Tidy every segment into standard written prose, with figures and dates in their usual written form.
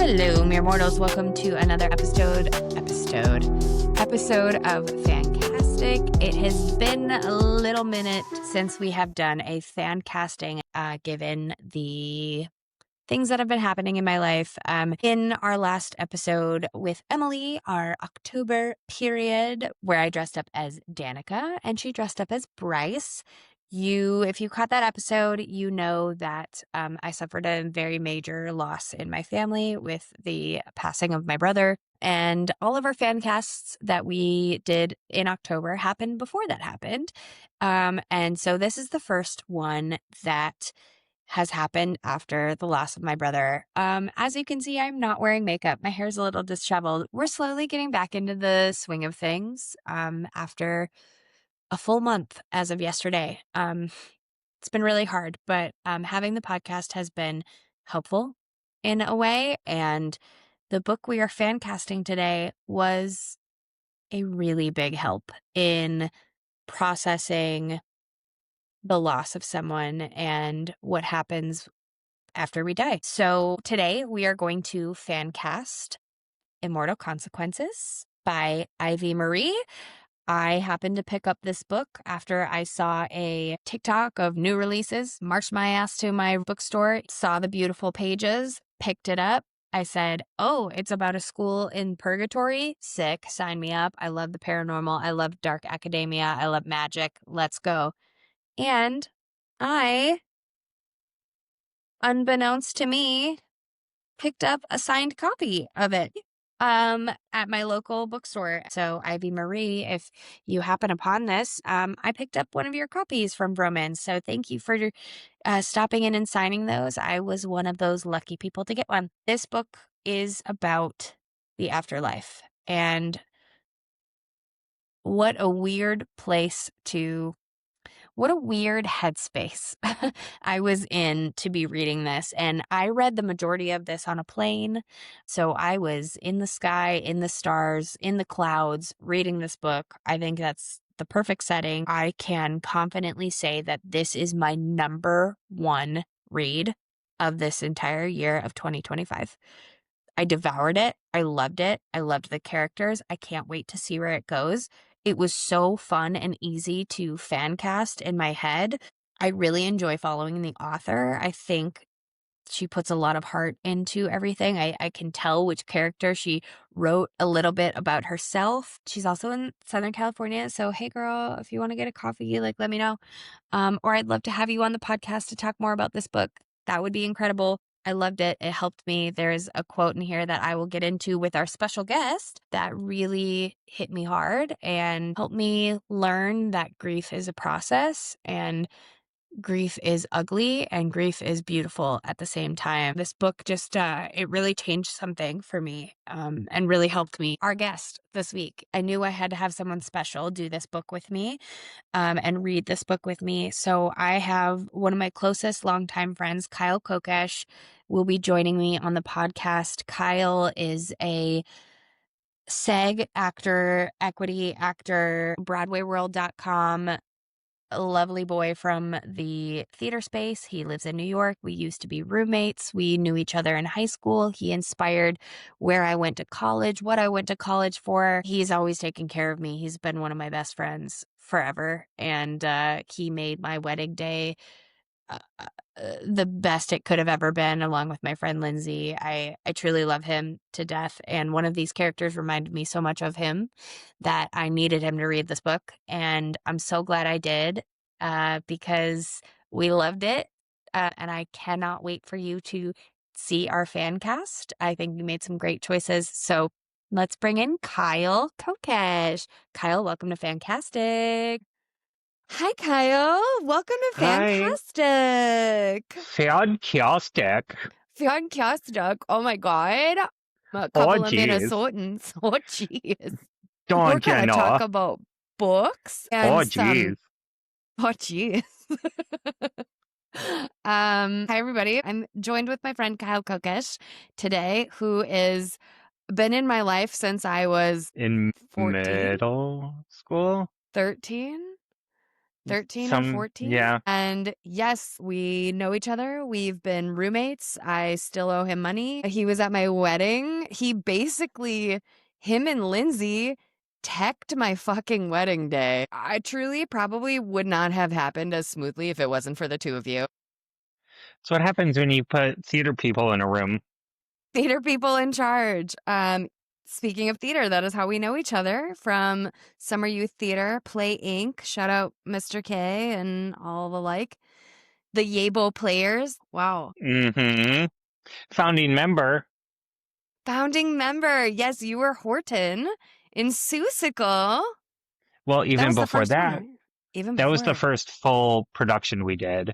Hello, mere mortals. Welcome to another episode of FanCastic. It has been a little minute since we have done a fan casting, given the things that have been happening in my life. In our last episode with Emily, our October period, where I dressed up as Danica and she dressed up as Bryce. If you caught that episode, you know that I suffered a very major loss in my family with the passing of my brother. And all of our fan casts that we did in October happened before that happened. And so this is the first one that has happened after the loss of my brother. As you can see, I'm not wearing makeup. My hair's a little disheveled. We're slowly getting back into the swing of things after a full month as of yesterday. It's been really hard, but having the podcast has been helpful in a way. And the book we are fan casting today was a really big help in processing the loss of someone and what happens after we die. So today we are going to fan cast Immortal Consequences by Ivy Marie. I happened to pick up this book after I saw a TikTok of new releases, marched my ass to my bookstore, saw the beautiful pages, picked it up. I said, oh, it's about a school in purgatory. Sick. Sign me up. I love the paranormal. I love dark academia. I love magic. Let's go. And I, unbeknownst to me, picked up a signed copy of it at my local bookstore. So Ivy Marie, if you happen upon this, I picked up one of your copies from Broman. So thank you for stopping in and signing those. I was one of those lucky people to get one. This book is about the afterlife, and what a weird headspace I was in to be reading this. And I read the majority of this on a plane. So I was in the sky, in the stars, in the clouds, reading this book. I think that's the perfect setting. I can confidently say that this is my number one read of this entire year of 2025. I devoured it. I loved it. I loved the characters. I can't wait to see where it goes. It was so fun and easy to fan cast in my head. I really enjoy following the author. I think she puts a lot of heart into everything. I can tell which character she wrote a little bit about herself. She's also in Southern California. So, hey girl, if you want to get a coffee, let me know. Or I'd love to have you on the podcast to talk more about this book. That would be incredible. I loved it. It helped me. There's a quote in here that I will get into with our special guest that really hit me hard and helped me learn that grief is a process and grief is ugly and grief is beautiful at the same time. This book just, it really changed something for me and really helped me. Our guest this week, I knew I had to have someone special do this book with me and read this book with me. So I have one of my closest longtime friends, Kyle Kokesh, will be joining me on the podcast. Kyle is a SAG actor, equity actor, BroadwayWorld.com, a lovely boy from the theater space. He lives in New York. We used to be roommates. We knew each other in high school. He inspired where I went to college, what I went to college for. He's always taken care of me. He's been one of my best friends forever. And he made my wedding day the best it could have ever been, along with my friend Lindsay. I truly love him to death. And one of these characters reminded me so much of him that I needed him to read this book. And I'm so glad I did because we loved it. And I cannot wait for you to see our fan cast. I think you made some great choices. So let's bring in Kyle Kokesh. Kyle, welcome to FanCastic. Hi, Kyle. Welcome to Hi. FanCastic. FanCastic. FanCastic. Oh my God. A Oh, couple of jeez. Minnesotans. Oh, jeez. We're Don't you going to talk know? about books and Oh, some. jeez. Oh, jeez. Hi, everybody. I'm joined with my friend Kyle Kokesh today, who is been in my life since I was In 14, middle school? 13. 13 or Some, 14. yeah. And yes, we know each other. We've been roommates. I still owe him money. He was at my wedding. Him and Lindsay teched my fucking wedding day. I truly probably would not have happened as smoothly if it wasn't for the two of you. It's what happens when you put theater people in a room. Theater people in charge. Speaking of theater, that is how we know each other from Summer Youth Theater, Play Inc. Shout out Mr. K and all the like. The Yable Players. Wow. Mm-hmm. Founding member. Founding member. Yes, you were Horton in Seussical. Well, That even was the before first one, that, right? Even that was the before. first full production we did.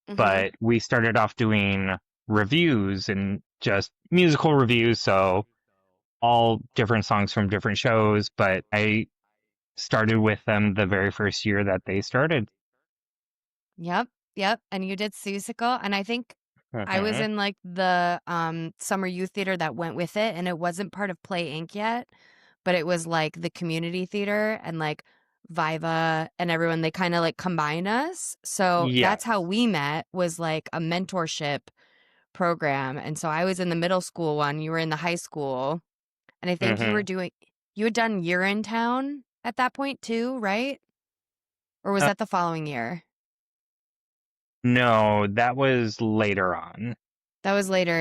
Mm-hmm. But we started off doing reviews and just musical reviews. So all different songs from different shows. But I started with them the very first year that they started. Yep. Yep. And you did Seussical. And I think I was Mm-hmm. in like the summer youth theater that went with it. And it wasn't part of Play Inc. yet, but it was like the community theater and like Viva and everyone, they kind of like combine us. So that's how Yes. we met, was like a mentorship program. And so I was in the middle school one, you were in the high school. And I think Mm-hmm. you had done Year in Town at that point too, right? Or was Uh, that the following year? no, that was later on That was later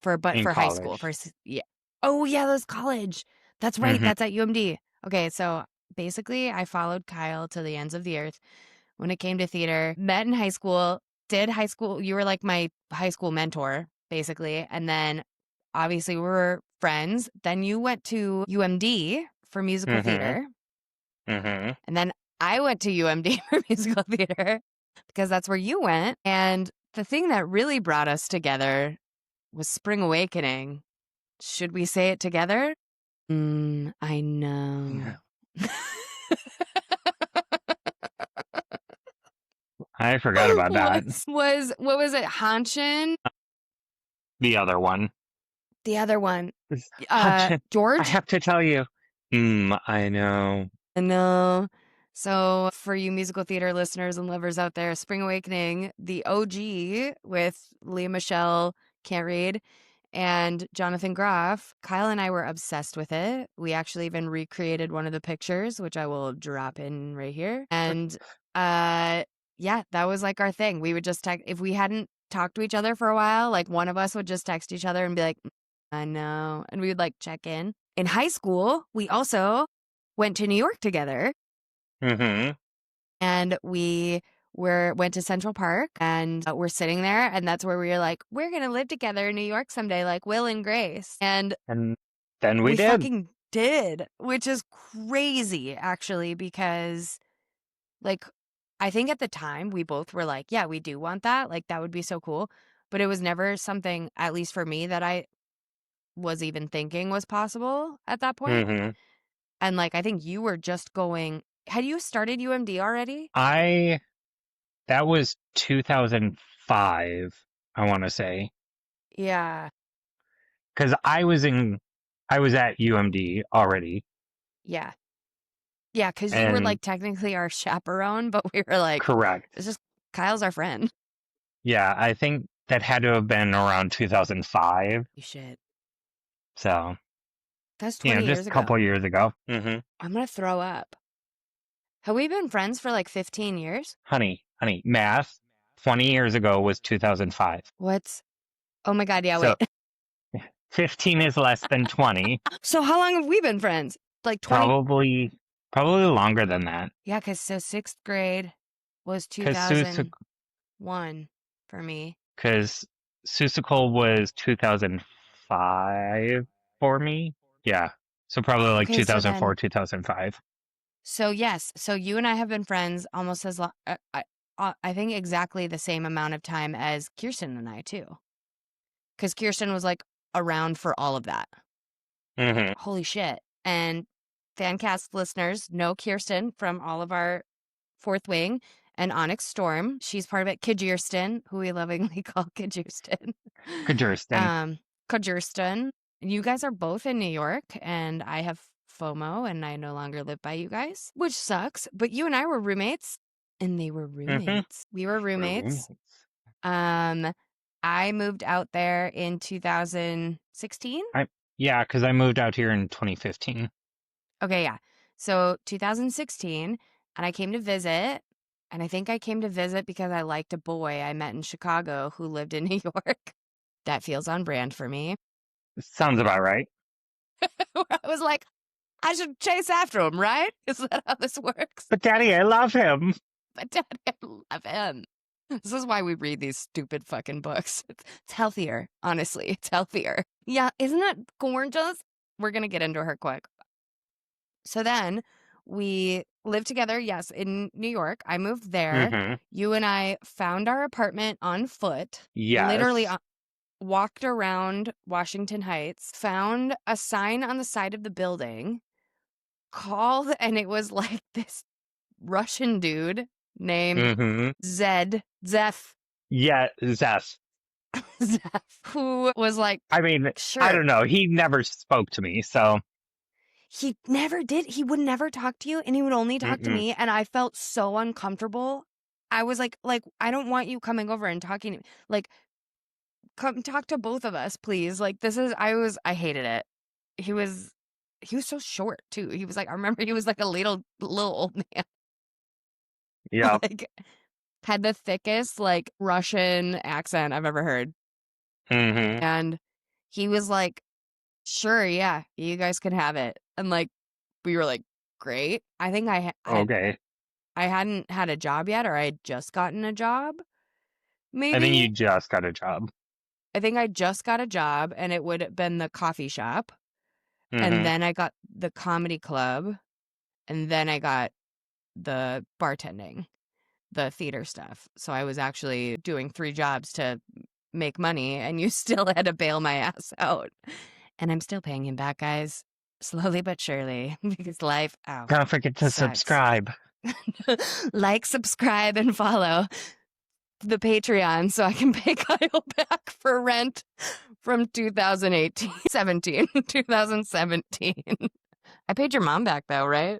but in for high school, college. yeah. Oh yeah, that was college. That's right. Mm-hmm. That's at UMD. Okay, so basically I followed Kyle to the ends of the earth when it came to theater. Met in high school, did high school. You were like my high school mentor, basically. And then obviously we were friends. Then you went to UMD for musical Mm-hmm. theater. Mm-hmm. And then I went to UMD for musical theater because that's where you went. And the thing that really brought us together was Spring Awakening. Should we say it together? I know. I forgot about that. What was it? Hanshin? The other one. The other one. I George? have to tell you. I know. No. So, for you musical theater listeners and lovers out there, Spring Awakening, the OG with Leah Michelle, Can't Read, and Jonathan Groff. Kyle and I were obsessed with it. We actually even recreated one of the pictures, which I will drop in right here. And yeah, that was like our thing. We would just text, if we hadn't talked to each other for a while, like one of us would just text each other and be like, I know. And we would like check in. In high school, we also went to New York together, Mm-hmm. and we went to Central Park, and we're sitting there, and that's where we were like, we're gonna live together in New York someday, like Will and Grace. And And then we we did. fucking did, which is crazy actually, because like I think at the time we both were like, yeah, we do want that. Like that would be so cool. But it was never something, at least for me, that I was even thinking was possible at that point. Mm-hmm. And like I think you were just going, had you started UMD already? That was 2005, I want to say. Yeah. Because I was at UMD already. Yeah. Yeah, because you were And like technically our chaperone, but we were like, correct. it's just Kyle's our friend. Yeah, I think that had to have been around 2005. You shit. So, That's 20 just years a ago. couple years ago. Mm-hmm. I'm gonna throw up. Have we been friends for like 15 years? Honey, math 20 years ago was 2005. What's Oh my God, yeah, So wait. 15 is less than 20. So how long have we been friends? Like 20? Probably, probably longer than that. Yeah, because so sixth grade was Because 2001 for me. Seussical was 2005 for me. Yeah. So probably like Okay, 2004, 2005. so yes, so you and I have been friends almost as long, I think exactly the same amount of time as Kirsten and I too. Because Kirsten was like around for all of that. Mm-hmm. Holy shit. And FanCast listeners know Kirsten from all of our Fourth Wing and Onyx Storm. She's part of it. Kajirsten, who we lovingly call Kajirsten. Kajurston. Kajirsten. You guys are both in New York, and I have FOMO, and I no longer live by you guys, which sucks. But you and I were roommates and they were Mm-hmm. roommates. We were roommates. Roommates. I moved out there in 2016. Yeah, because I moved out here in 2015. Okay, yeah. So 2016, and I came to visit. And I think I came to visit because I liked a boy I met in Chicago who lived in New York. That feels on brand for me. Sounds about right. I was like, I should chase after him, right? Is that how this works? But Daddy, I love him. But Dad, I love him. This is why we read these stupid fucking books. It's healthier, honestly. It's healthier. Yeah, isn't that gorgeous? We're going to get into her quick. So then we lived together, yes, in New York. I moved there. Mm-hmm. You and I found our apartment on foot, literally Yes. walked around Washington Heights, found a sign on the side of the building, called, and it was like this Russian dude named Mm-hmm. Zeph, Yeah, Zeth. Zeph, who was like, I mean, I sure. don't know. He never spoke to me, so. He never did. He would never talk to you, and he would only talk to Mm-mm. me, and I felt so uncomfortable. I was like, I don't want you coming over and talking to me. Like, come talk to both of us, please. Like, I hated it. He was so short too. He was like, I remember he was like a little old man. Yeah. Like, had the thickest like Russian accent I've ever heard. Mm-hmm. And he was like, sure, yeah, you guys can have it. And like, we were like, great. I think Okay. I hadn't had a job yet, or I had just gotten a job. I think you Maybe. just got a job. I think I just got a job, and it would have been the coffee shop. And Mm-hmm. then I got the comedy club. And then I got the bartending, the theater stuff. So I was actually doing 3 jobs to make money, and you still had to bail my ass out. And I'm still paying him back, guys. Slowly but surely, because life, Don't forget to sucks. subscribe. Like, subscribe, and follow the Patreon so I can pay Kyle back for rent from 2018, 2017. I paid your mom back though, right?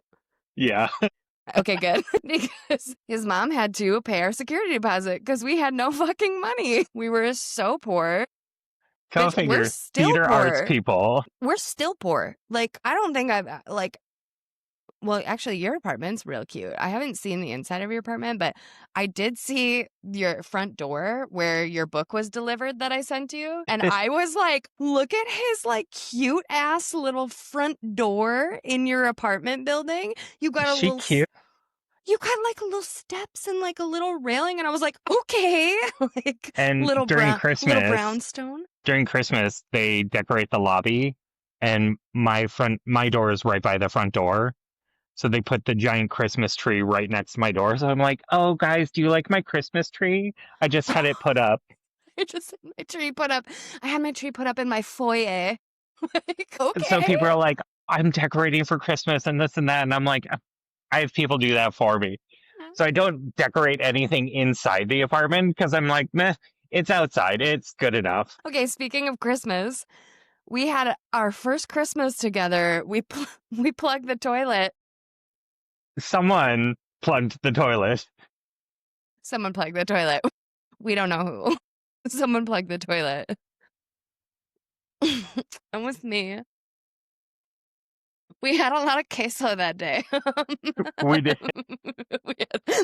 Yeah. Okay, good. Because his mom had to pay our security deposit because we had no fucking money. We were so poor. Go Bitch, we're figure. still Theater arts poor. people. We're still poor. Like, I don't think I've, well, actually, your apartment's real cute. I haven't seen the inside of your apartment, but I did see your front door where your book was delivered that I sent you. And I was like, look at his like cute ass little front door in your apartment building. You got Is a she little cute? you got like little steps and like a little railing, and I was like, okay, like And little brownstone. during Christmas, they decorate the lobby, and my door is right by the front door. So they put the giant Christmas tree right next to my door. So I'm like, oh, guys, do you like my Christmas tree? I just had it put up. I just had my tree put up. I had my tree put up in my foyer. Like, And so okay. people are like, I'm decorating for Christmas and this and that. And I'm like, I have people do that for me. So I don't decorate anything inside the apartment because I'm like, meh, it's outside. It's good enough. Okay, speaking of Christmas, we had our first Christmas together. We plugged the toilet. Someone plugged the toilet. Someone plugged the toilet. We don't know who. Someone plugged the toilet. It was me. We had a lot of queso that day. We did.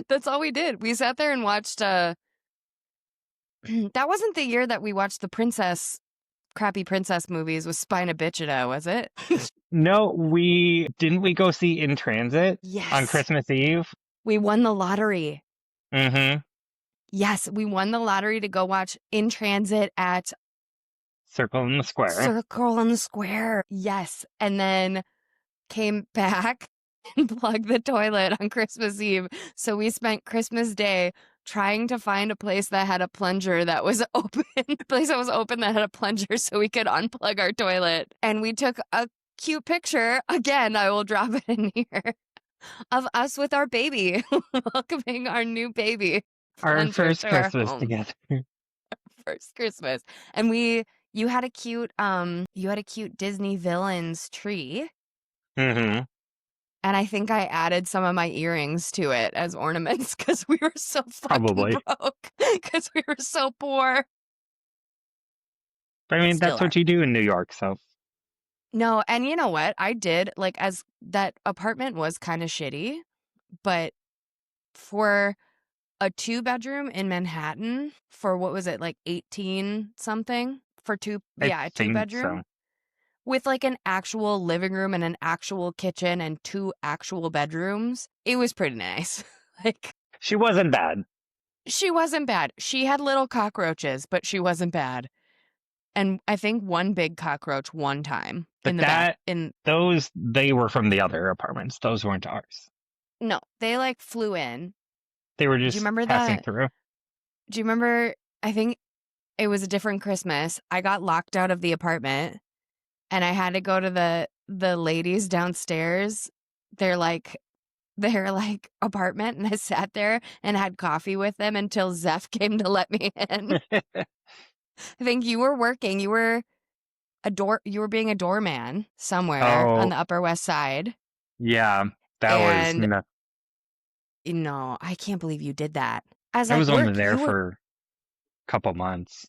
That's all we did. We sat there and watched that wasn't the year that we watched the crappy princess movies with Spina Bifida, was it? No, we go see In Transit on Yes. Christmas Eve. We won the lottery. Mm-hmm. Yes, we won the lottery to go watch In Transit at Circle in the Square. Circle on the Square. Yes. And then came back and plugged the toilet on Christmas Eve. So we spent Christmas Day trying to find a place that had a plunger that was open, that had a plunger so we could unplug our toilet. And we took a cute picture. Again, I will drop it in here of us with our baby, welcoming our new baby Our plunger first to our Christmas home. together. First Christmas. And you had a cute Disney villains tree. Mm-hmm. And I think I added some of my earrings to it as ornaments because we were so fucking Probably. broke, because we were so poor. But I mean, Still that's are. what you do in New York, so No, and you know what? I did, like, as that apartment was kind of shitty, but for a 2-bedroom in Manhattan for what was it, like 18 something for I a think 2-bedroom so. with like an actual living room and an actual kitchen and 2 actual bedrooms. It was pretty nice. Like, She wasn't bad. she wasn't bad. She had little cockroaches, but she wasn't bad. And I think one big cockroach one time But in the bath in they were from the other apartments. Those weren't ours. no, they like flew in. They were Do you just remember passing that? through. Do you remember? I think it was a different Christmas. I got locked out of the apartment and I had to go to the ladies downstairs. They're like their like apartment, and I sat there and had coffee with them until Zeph came to let me in. I think you were working. You were being a doorman somewhere on Oh, the Upper West Side. yeah. That was And no, no, I can't believe you did that. As I like was only work, there you were for a couple months.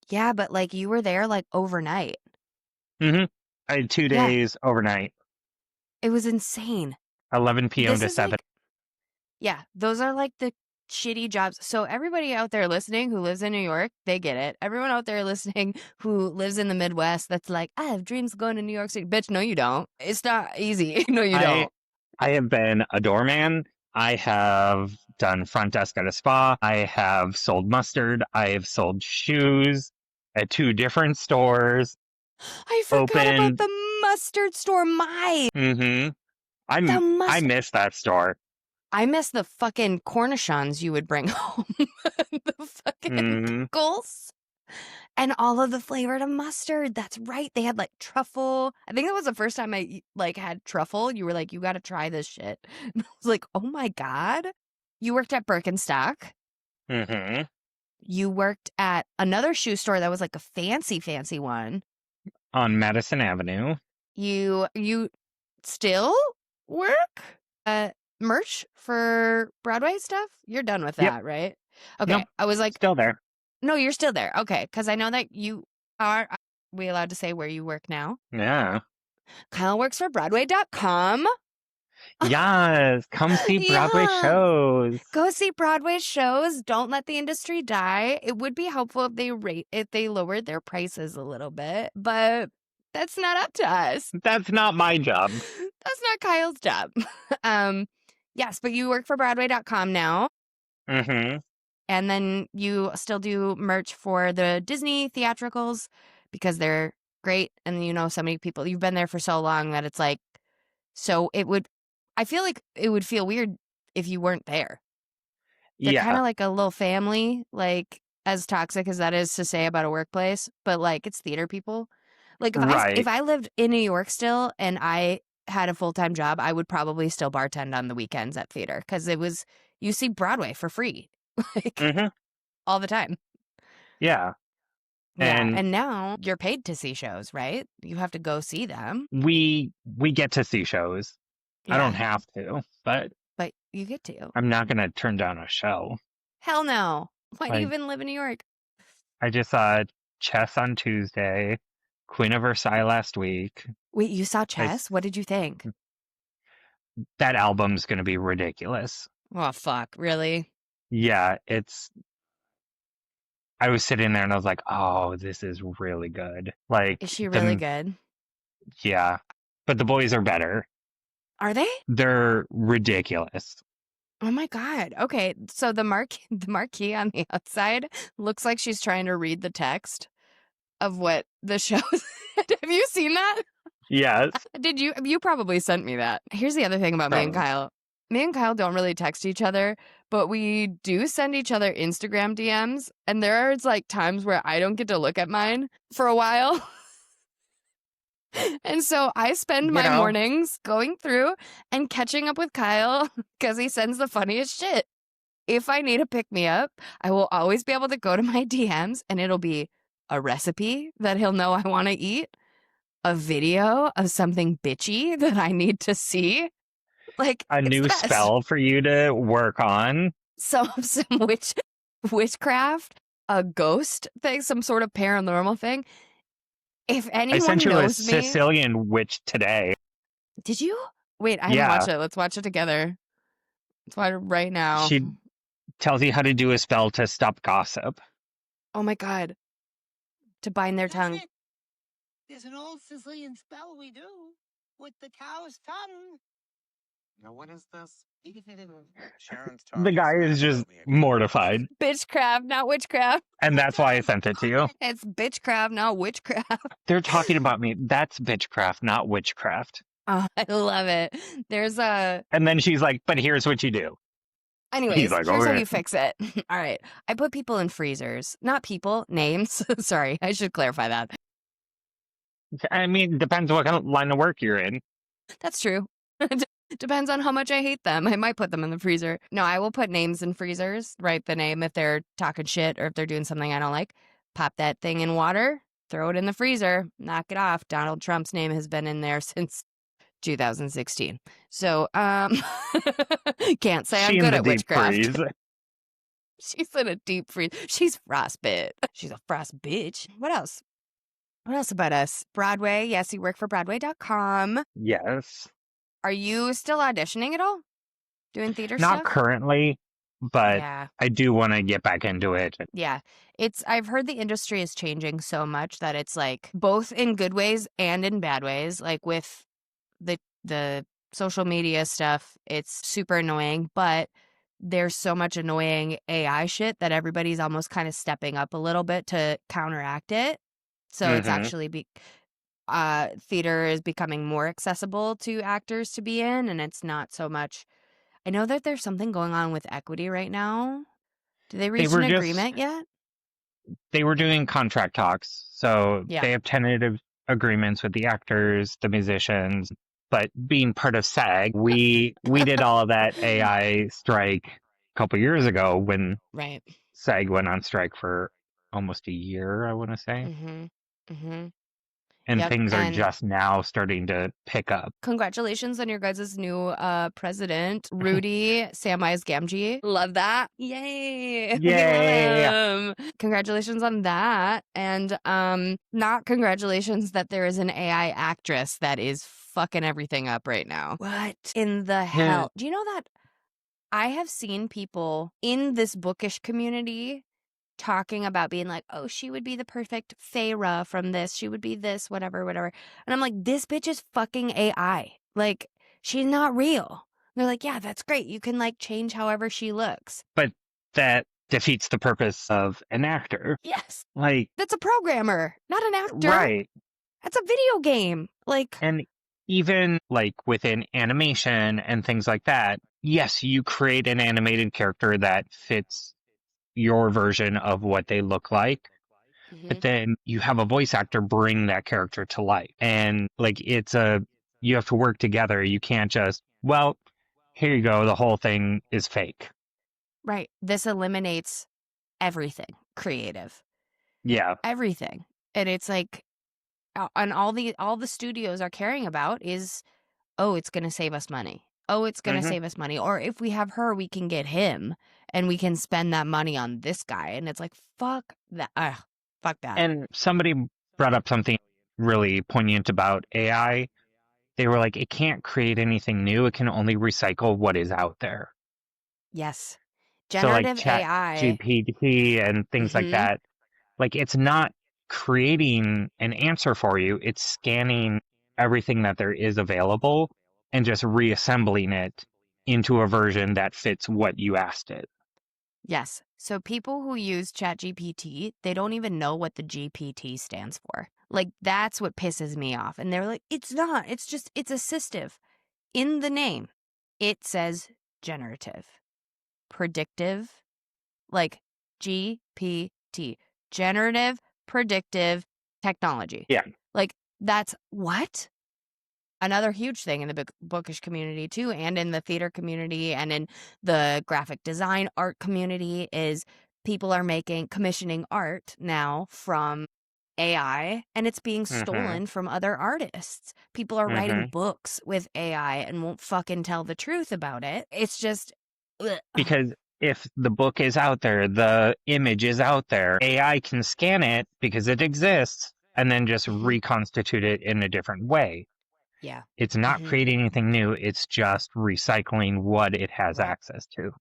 yeah, but like you were there like overnight. Hmm. I had two Yeah, days overnight, it was insane. 11 p.m. This to is 7. like yeah, those are like the shitty jobs. So everybody out there listening who lives in New York, they get it. Everyone out there listening who lives in the Midwest that's like, I have dreams of going to New York City. Bitch, no you don't. It's not easy. No you I don't. I have been a doorman. I have done front desk at a spa. I have sold mustard. I have sold shoes at two different stores. I forgot about Opened. the mustard store. My Mm-hmm. the I mustard. miss that store. I miss the fucking cornichons you would bring home. The fucking Mm-hmm. pickles. And all of the flavored mustard. That's right. They had like truffle. I think that was the first time I like had truffle. You were like, you got to try this shit. And I was like, oh my God. You worked at Birkenstock. Mm-hmm. You worked at another shoe store that was like a fancy, fancy one. On Madison Avenue. You still work merch for Broadway stuff? You're done with Yep. that, right? Nope. Okay. I was like, Still there. no, you're still there. Okay, because I know that you are we allowed to say where you work now? Yeah. Kyle works for Broadway.com. Yes. Come see Broadway Yeah. shows. Go see Broadway shows. Don't let the industry die. It would be helpful if they lowered their prices a little bit, but that's not up to us. That's not my job. That's not Kyle's job. um, yes, but you work for Broadway.com now, Mm-hmm. and then you still do merch for the Disney theatricals because they're great, and you know so many people. You've been there for so long that it's like, so it would. I feel like it would feel weird if you weren't there. They're kind Yeah. of like a little family, like as toxic as that is to say about a workplace, but like it's theater people. Like if Right. I lived in New York still and I had a full-time job, I would probably still bartend on the weekends at theater because you see Broadway for free like Mm-hmm. all the time. Yeah. Yeah, And and now you're paid to see shows, right? You have to go see them. we get to see shows. I don't Yeah, have to, but but you get to. I'm not gonna turn down a show. Hell no. Why do you Like even live in New York? I just saw Chess on Tuesday, Queen of Versailles last week. Wait, you saw I Chess? What did you think? that album's gonna be ridiculous. Oh, fuck. Really? Yeah, it's. I was sitting there and I was like, "Oh, this is really good." Is Like she really good? yeah, but the boys are better. Are they? They're ridiculous. Oh my God. Okay. So the marquee on the outside looks like she's trying to read the text of what the show is. Have you seen that? Yes, You probably sent me that. Here's the other thing about me and probably. Kyle. Me and Kyle don't really text each other, but we do send each other Instagram DMs. And there's like times where I don't get to look at mine for a while. And so I spend You my know, mornings going through and catching up with Kyle because he sends the funniest shit. If I need a pick me up, I will always be able to go to my DMs and it'll be a recipe that he'll know I want to eat, a video of something bitchy that I need to see. Like, A it's the new best. spell for you to work on. Some witchcraft, a ghost thing, some sort of paranormal thing. If I sent anyone you a knows me, Sicilian witch today. did you? Wait, I haven't Yeah, watched it. Let's watch it together. Let's watch it right now. she tells you how to do a spell to stop gossip. Oh my God. To bind their tongue. There's an old Sicilian spell we do with the cow's tongue. Now, what is this? Sharon's The talking guy is smack just about me again. mortified, Bitchcraft, not witchcraft. and that's why I sent it to you. It's bitchcraft, not witchcraft. They're talking about me. That's bitchcraft, not witchcraft. Oh, I love it. There's a. And then she's like, but here's what you do. Anyways, like, here's how okay. you fix it. All right. I put people in freezers. Not people, names. Sorry, I should clarify that. I mean, depends what kind of line of work you're in. That's true. Depends on how much I hate them. I might put them in the freezer. No, I will put names in freezers. Write the name if they're talking shit or if they're doing something I don't like. Pop that thing in water, throw it in the freezer, knock it off. Donald Trump's name has been in there since 2016. So, can't say I'm She in good the at deep witchcraft. freeze. She's in a deep freeze. She's frostbit. She's a frost bitch. What else? What else about us? Broadway. Yes, you work for Broadway.com. Yes. Are you still auditioning at all? Doing theater Not stuff? currently, but Yeah. I do want to get back into it. Yeah. I've heard the industry is changing so much that it's like both in good ways and in bad ways. Like with the social media stuff, it's super annoying, but there's so much annoying AI shit that everybody's almost kind of stepping up a little bit to counteract it. So it's actually theater is becoming more accessible to actors to be in, and it's not so much. I know that there's something going on with equity right now. Did they reach were an just- agreement yet? They were doing contract talks, so Yeah. they have tentative agreements with the actors, the musicians. But being part of SAG, we did all of that AI strike a couple years ago when Right. SAG went on strike for almost a year, I want to say. Mm-hmm. Mm-hmm. And Yep, things are and- just now starting to pick up. Congratulations on your guys' new president, Rudy Samwise Gamgee. Love that. Yay. We Yay. love him. Congratulations on that. And not congratulations that there is an AI actress that is fucking everything up right now. What in the hell? Do you know that I have seen people in this bookish community talking about being like, oh, she would be the perfect Feyre from this. She would be this, whatever, whatever. And I'm like, this bitch is fucking AI. Like, she's not real. And they're like, yeah, that's great. You can like change however she looks. But that defeats the purpose of an actor. Yes. Like, That's a programmer, not an actor. right. That's a video game. Like, And even like within animation and things like that, yes, you create an animated character that fits your version of what they look like. But then you have a voice actor bring that character to life. And like you have to work together. You can't just, well, here you go, the whole thing is fake. right. This eliminates everything creative. Yeah. Everything. And it's like, and all the studios are caring about is, oh, it's going to save us money. Oh, it's going to save us money. Or if we have her, we can get him and we can spend that money on this guy. And it's like, fuck that. Fuck that. And somebody brought up something really poignant about AI. They were like, it can't create anything new. It can only recycle what is out there. Yes. So like Generative Chat AI. GPT and things like that. Like it's not creating an answer for you. It's scanning everything that there is available and just reassembling it into a version that fits what you asked it. Yes. So people who use ChatGPT, they don't even know what the GPT stands for. Like, that's what pisses me off. And they're like, it's not. It's just, it's assistive. In the name, it says generative, predictive, like GPT, generative, predictive technology. Yeah. Like, that's what? Another huge thing in the bookish community too, and in the theater community and in the graphic design art community is people are commissioning art now from AI and it's being Mm-hmm. stolen from other artists. People are writing Mm-hmm. books with AI and won't fucking tell the truth about it. It's just, ugh. Because if the book is out there, the image is out there, AI can scan it because it exists and then just Mhm. reconstitute it in a different way. Yeah. It's not Hmm. creating anything new, it's just recycling what it has Right. access to.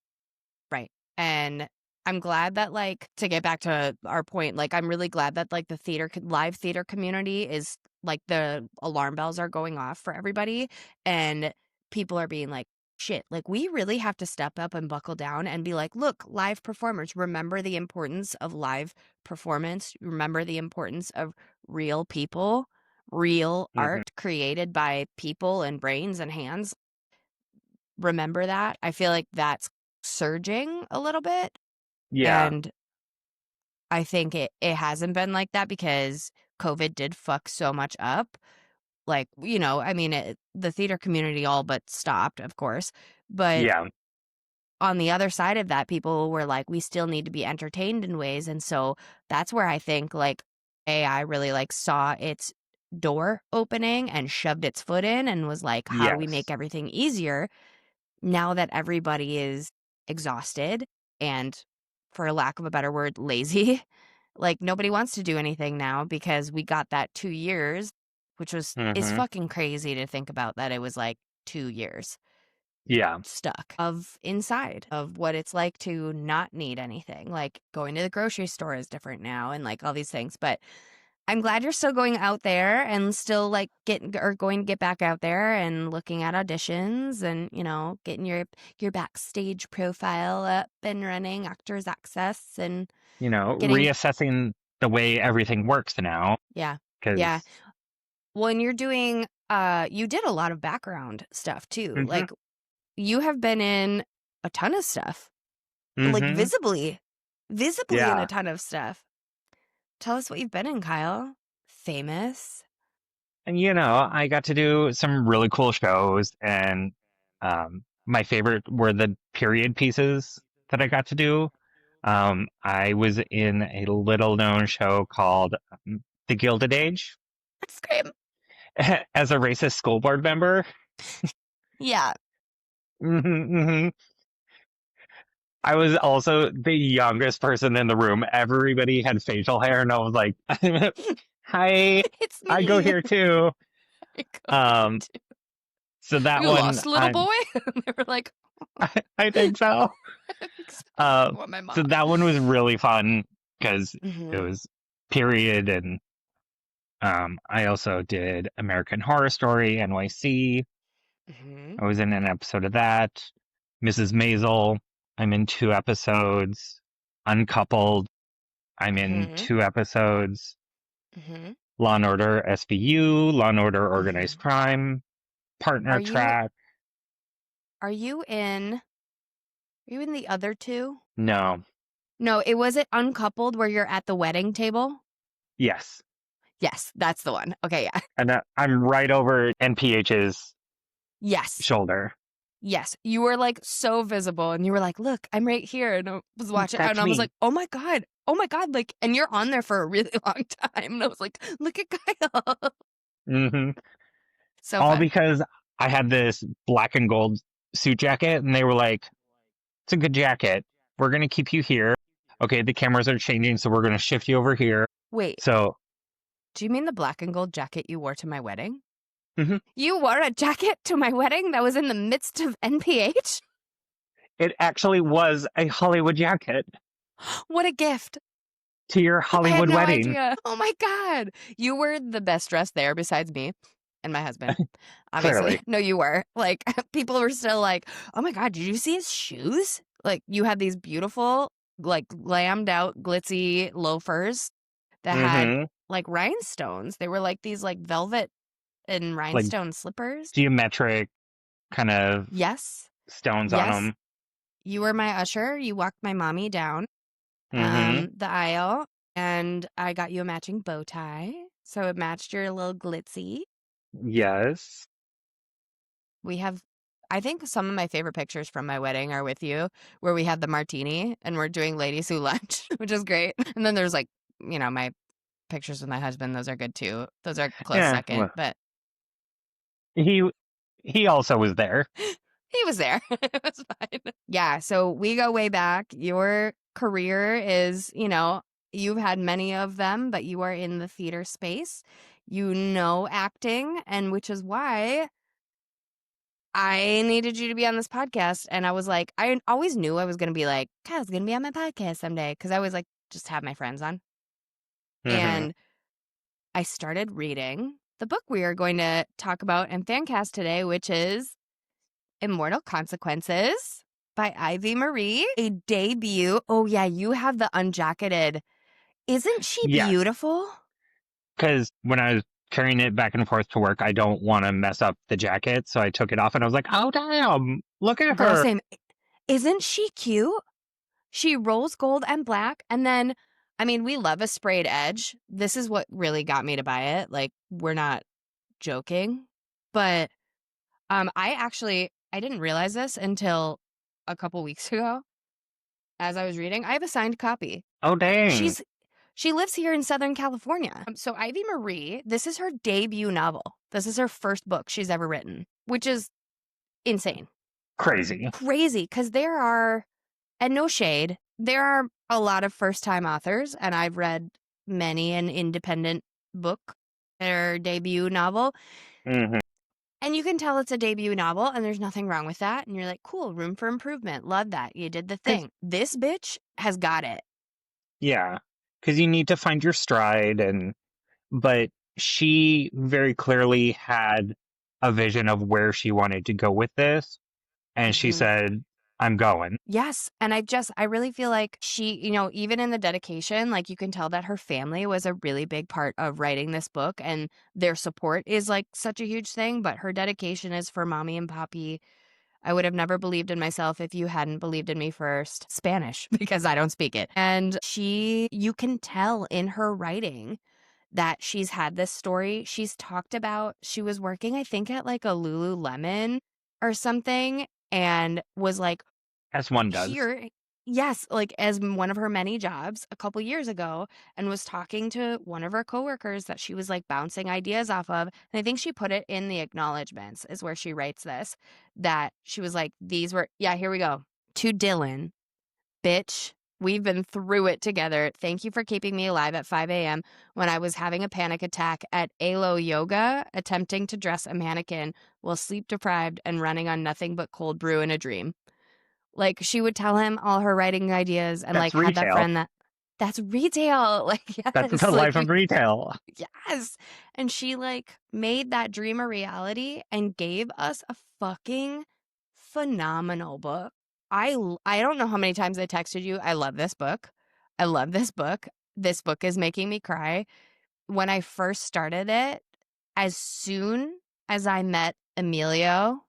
Right. And I'm glad that, like, to get back to our point, like, I'm really glad that, like, the live theater community is, like, the alarm bells are going off for everybody. And people are being like, shit, like, we really have to step up and buckle down and be like, look, live performers, remember the importance of live performance. Remember the importance of real people, real Mm-hmm. art created by people and brains and hands. Remember that. I feel like that's surging a little bit. Yeah, And I think it hasn't been like that because COVID did fuck so much up. Like, I mean, the theater community all but stopped, of course. But yeah, on the other side of that, people were like, we still need to be entertained in ways. And so that's where I think, like, AI really, like, saw its door opening and shoved its foot in and was like, how do we make yes. everything easier now that everybody is exhausted and, for lack of a better word, lazy? Like, nobody wants to do anything now because we got that 2 years, which is Mm-hmm. fucking crazy to think about, that it was like 2 years Yeah, stuck of inside of what it's like to not need anything. Like, going to the grocery store is different now and, like, all these things. But I'm glad you're still going out there and still, like, going to get back out there and looking at auditions and, getting your backstage profile up and running, Actors Access, and getting. reassessing the way everything works now. Yeah. Yeah. Because, When you're doing, you did a lot of background stuff too. mm-hmm, Like, you have been in a ton of stuff, like, mm-hmm, visibly in a yeah. ton of stuff. Tell us what you've been in, Kyle. Famous. And I got to do some really cool shows, and my favorite were the period pieces that I got to do. I was in a little known show called The Gilded Age Scream. as a racist school board member. Yeah. Hmm. I was also the youngest person in the room. Everybody had facial hair, and I was like, "Hi, It's I go me. here too." I go here Um, too. so that You one, lost, little boy? They were like, I think so. I think so. Uh, I want my so mom. that one was really fun because it Mm-hmm. was period, and I also did American Horror Story NYC. Mm-hmm. I was in an episode of that. Mrs. Maisel, I'm in 2 episodes. Uncoupled, I'm in Mm-hmm. 2 episodes. Mm-hmm. Law and Order SVU, Law and Order Mm-hmm. Organized Crime, Are Partner you Track. are you in are you in the other two? No, No, was it Uncoupled where you're at the wedding table? yes. Yes, that's the one. Okay, yeah. And I'm right over NPH's Yes. shoulder. Yes. You were, like, so visible and you were like, "Look, I'm right here." And I was watching and That's I was like, me. "Oh my God. Oh my God." Like, and you're on there for a really long time. And I was like, "Look at Kyle." Hmm. So All fun. because I had this black and gold suit jacket, and they were like, "It's a good jacket. We're gonna keep you here. Okay, the cameras are changing, so we're gonna shift you over here." Wait, So, do you mean the black and gold jacket you wore to my wedding? mhm, You wore a jacket to my wedding that was in the midst of NPH? it actually was a Hollywood jacket What a gift. to your I had Hollywood no wedding. idea. Oh my God. You were the best dressed there besides me and my husband. Obviously. Clearly. No, you were. Like, people were still like, "Oh my God, did you see his shoes?" Like, you had these beautiful, like, glammed out, glitzy loafers that had, Hmm. like, rhinestones. They were like these, like, velvet and Like rhinestone slippers. geometric kind of Yes. stones on Yes. them. You were my usher. You walked my mommy down Hmm. the aisle, and I got you a matching bow tie. So it matched your little glitzy. Yes. We have, I think some of my favorite pictures from my wedding are with you, where we had the martini and we're doing Ladies Who Lunch, which is great. And then there's, like, my Pictures with My Husband. Those are good too. Those are close Yeah, second, well, but he also was there. he was there. It was fine. Yeah, so we go way back. Your career is, you've had many of them, but you are in the theater space. You know acting, and which is why I needed you to be on this podcast. And I was like, I always knew I was going to be like, Kyle's going to be on my podcast someday. Because I always like just have my friends on. Hmm. And I started reading the book we are going to talk about in FanCast today, which is Immortal Consequences by Ivy Marie, a debut. Oh, yeah, you have the unjacketed. Isn't she Yes, beautiful? because when I was carrying it back and forth to work, I don't want to mess up the jacket, so I took it off and I was like, "Oh damn, look at Girl, her!" same. Isn't she cute? She rolls gold and black. And then, I mean, we love a sprayed edge. This is what really got me to buy it. Like, we're not joking. But I didn't realize this until a couple weeks ago as I was reading. I have a signed copy. Oh dang, She lives here in Southern California. So Ivy Marie, this is her debut novel. This is her first book she's ever written, which is insane. crazy. Crazy, because there are, and no shade, there are a lot of first-time authors, and I've read many an independent book, their debut novel, Hmm. and you can tell it's a debut novel, and there's nothing wrong with that, and you're like, cool, room for improvement, love that, you did the Because thing. This bitch has got it. yeah, because you need to find your stride, but she very clearly had a vision of where she wanted to go with this, and she Mhm. said, "I'm going." Yes. And I really feel like she, even in the dedication, like you can tell that her family was a really big part of writing this book and their support is like such a huge thing. But her dedication is for mommy and poppy. I would have never believed in myself if you hadn't believed in me first. Spanish, because I don't speak it. And you can tell in her writing that she's had this story. She's talked about, she was working, I think, at like a Lululemon or something and was like, As one does. here, yes, like as one of her many jobs a couple years ago, and was talking to one of her coworkers that she was like bouncing ideas off of. And I think she put it in the acknowledgments, is where she writes this, that she was like, these were, yeah, here we go. To Dylan, bitch, we've been through it together. Thank you for keeping me alive at 5 a.m. when I was having a panic attack at Alo Yoga, attempting to dress a mannequin while sleep deprived and running on nothing but cold brew in a dream. Like, she would tell him all her writing ideas and, like, That's had that retail. friend that's retail. Like, That's yes, the like, life of retail. yes. And she, like, made that dream a reality and gave us a fucking phenomenal book. I don't know how many times I texted you, I love this book. I love this book. This book is making me cry. When I first started it, as soon as I met Emilio,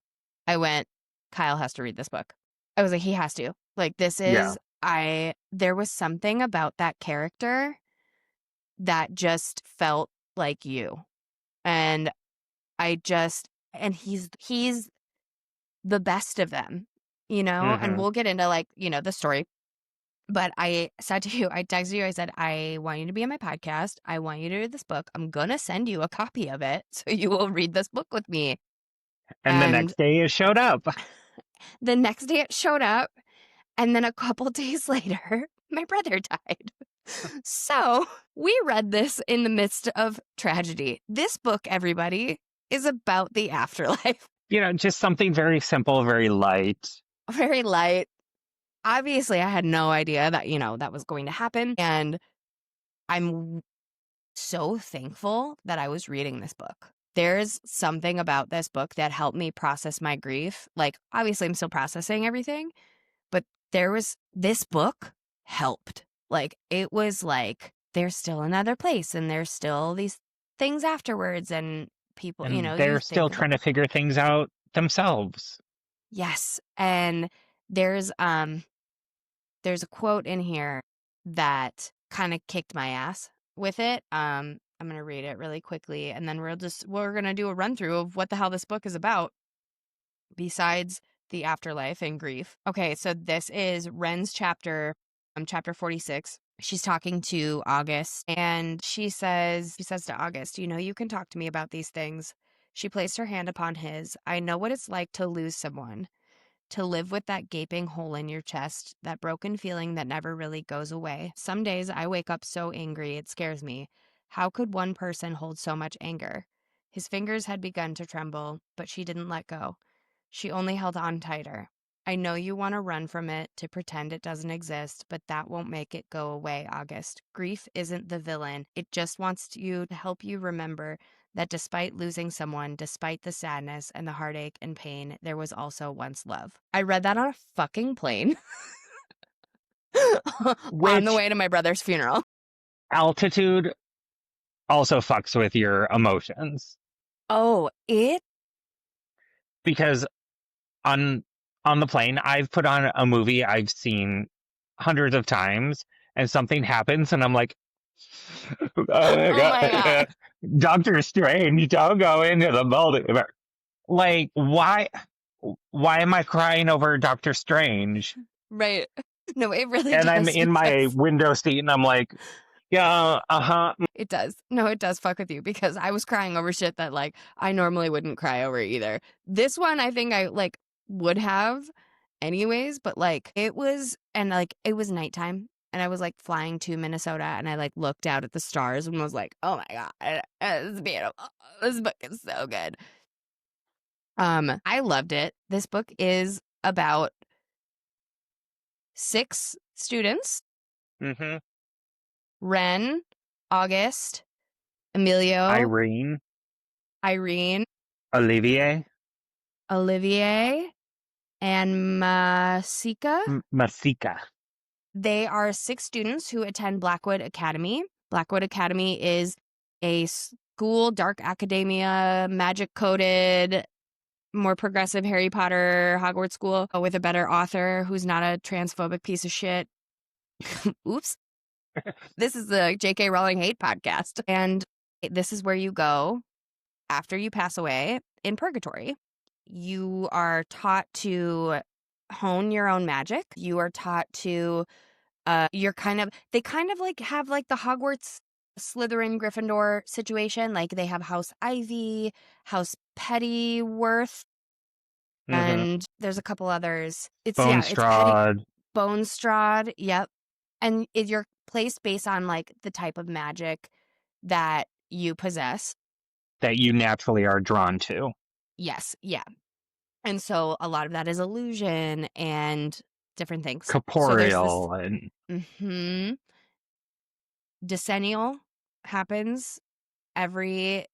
I went, Kyle has to read this book. I was like, he has to. Like, Yeah. there was something about that character that just felt like you. And and he's the best of them, and Hmm. we'll get into like, the story. But I said to you, I texted you, I said, I want you to be on my podcast. I want you to read this book. I'm going to send you a copy of it so you will read this book with me. And the And next day it showed up. the next day it showed up. And then a couple days later, my brother died. So we read this in the midst of tragedy. This book, everybody, is about the afterlife. Just something very simple, very light. Very light. Obviously, I had no idea that, that was going to happen. And I'm so thankful that I was reading this book. There's something about this book that helped me process my grief. Like, obviously, I'm still processing everything, but this book helped. Like, it was like, there's still another place and there's still these things afterwards and people, And you they're still think about. trying to figure things out themselves. Yes. And there's a quote in here that kind of kicked my ass with it. I'm going to read it really quickly and then we're going to do a run through of what the hell this book is about besides the afterlife and grief. Okay, so this is Ren's chapter 46. she's talking to August, and she says to August, you know, you can talk to me about these things. She placed her hand upon his. I know what it's like to lose someone, to live with that gaping hole in your chest, that broken feeling that never really goes away. Some days I wake up so angry it scares me. How could one person hold so much anger? His fingers had begun to tremble, but she didn't let go. She only held on tighter. I know you want to run from it, to pretend it doesn't exist, but that won't make it go away, August. Grief isn't the villain. It just wants you to help you remember that despite losing someone, despite the sadness and the heartache and pain, there was also once love. I read that on a fucking plane on the Which way to my brother's funeral. altitude also fucks with your emotions Oh, it? because on the plane, I've put on a movie I've seen hundreds of times, and something happens, and I'm like, oh my Oh my God. God, Doctor Strange, don't go into the multiverse. Like, why? Why am I crying over Doctor Strange? Right. No, it really And I'm does in my because window seat, and I'm like, yeah, it does. No, it does fuck with you because I was crying over shit that like I normally wouldn't cry over either. This one I think I like would have anyways, but like it was it was nighttime and I was like flying to Minnesota and I like looked out at the stars and was like, "Oh my God, it's beautiful. This book is so good." I loved it. This book is about 6 students: hmm Ren, August, Emilio, Irene, Irene, Olivier, Olivier, and Masika. Masika. They are 6 students who attend Blackwood Academy. Blackwood Academy is a school, dark academia, magic coded, more progressive Harry Potter Hogwarts school with a better author who's not a transphobic piece of shit. Oops. This is the J.K. Rowling hate podcast. And this is where you go after you pass away in purgatory. You are taught to hone your own magic. You are taught to, they kind of like have like the Hogwarts Slytherin Gryffindor situation. Like they have House Ivy, House Pettyworth, hmm and there's a couple others. It's Petty, Bonestrad, Bonestrad. Yep. And you're placed based on like the type of magic that you possess. that you naturally are drawn to. Yes. Yeah. And so a lot of that is illusion and different things. So there's this Corporeal and decennial happens every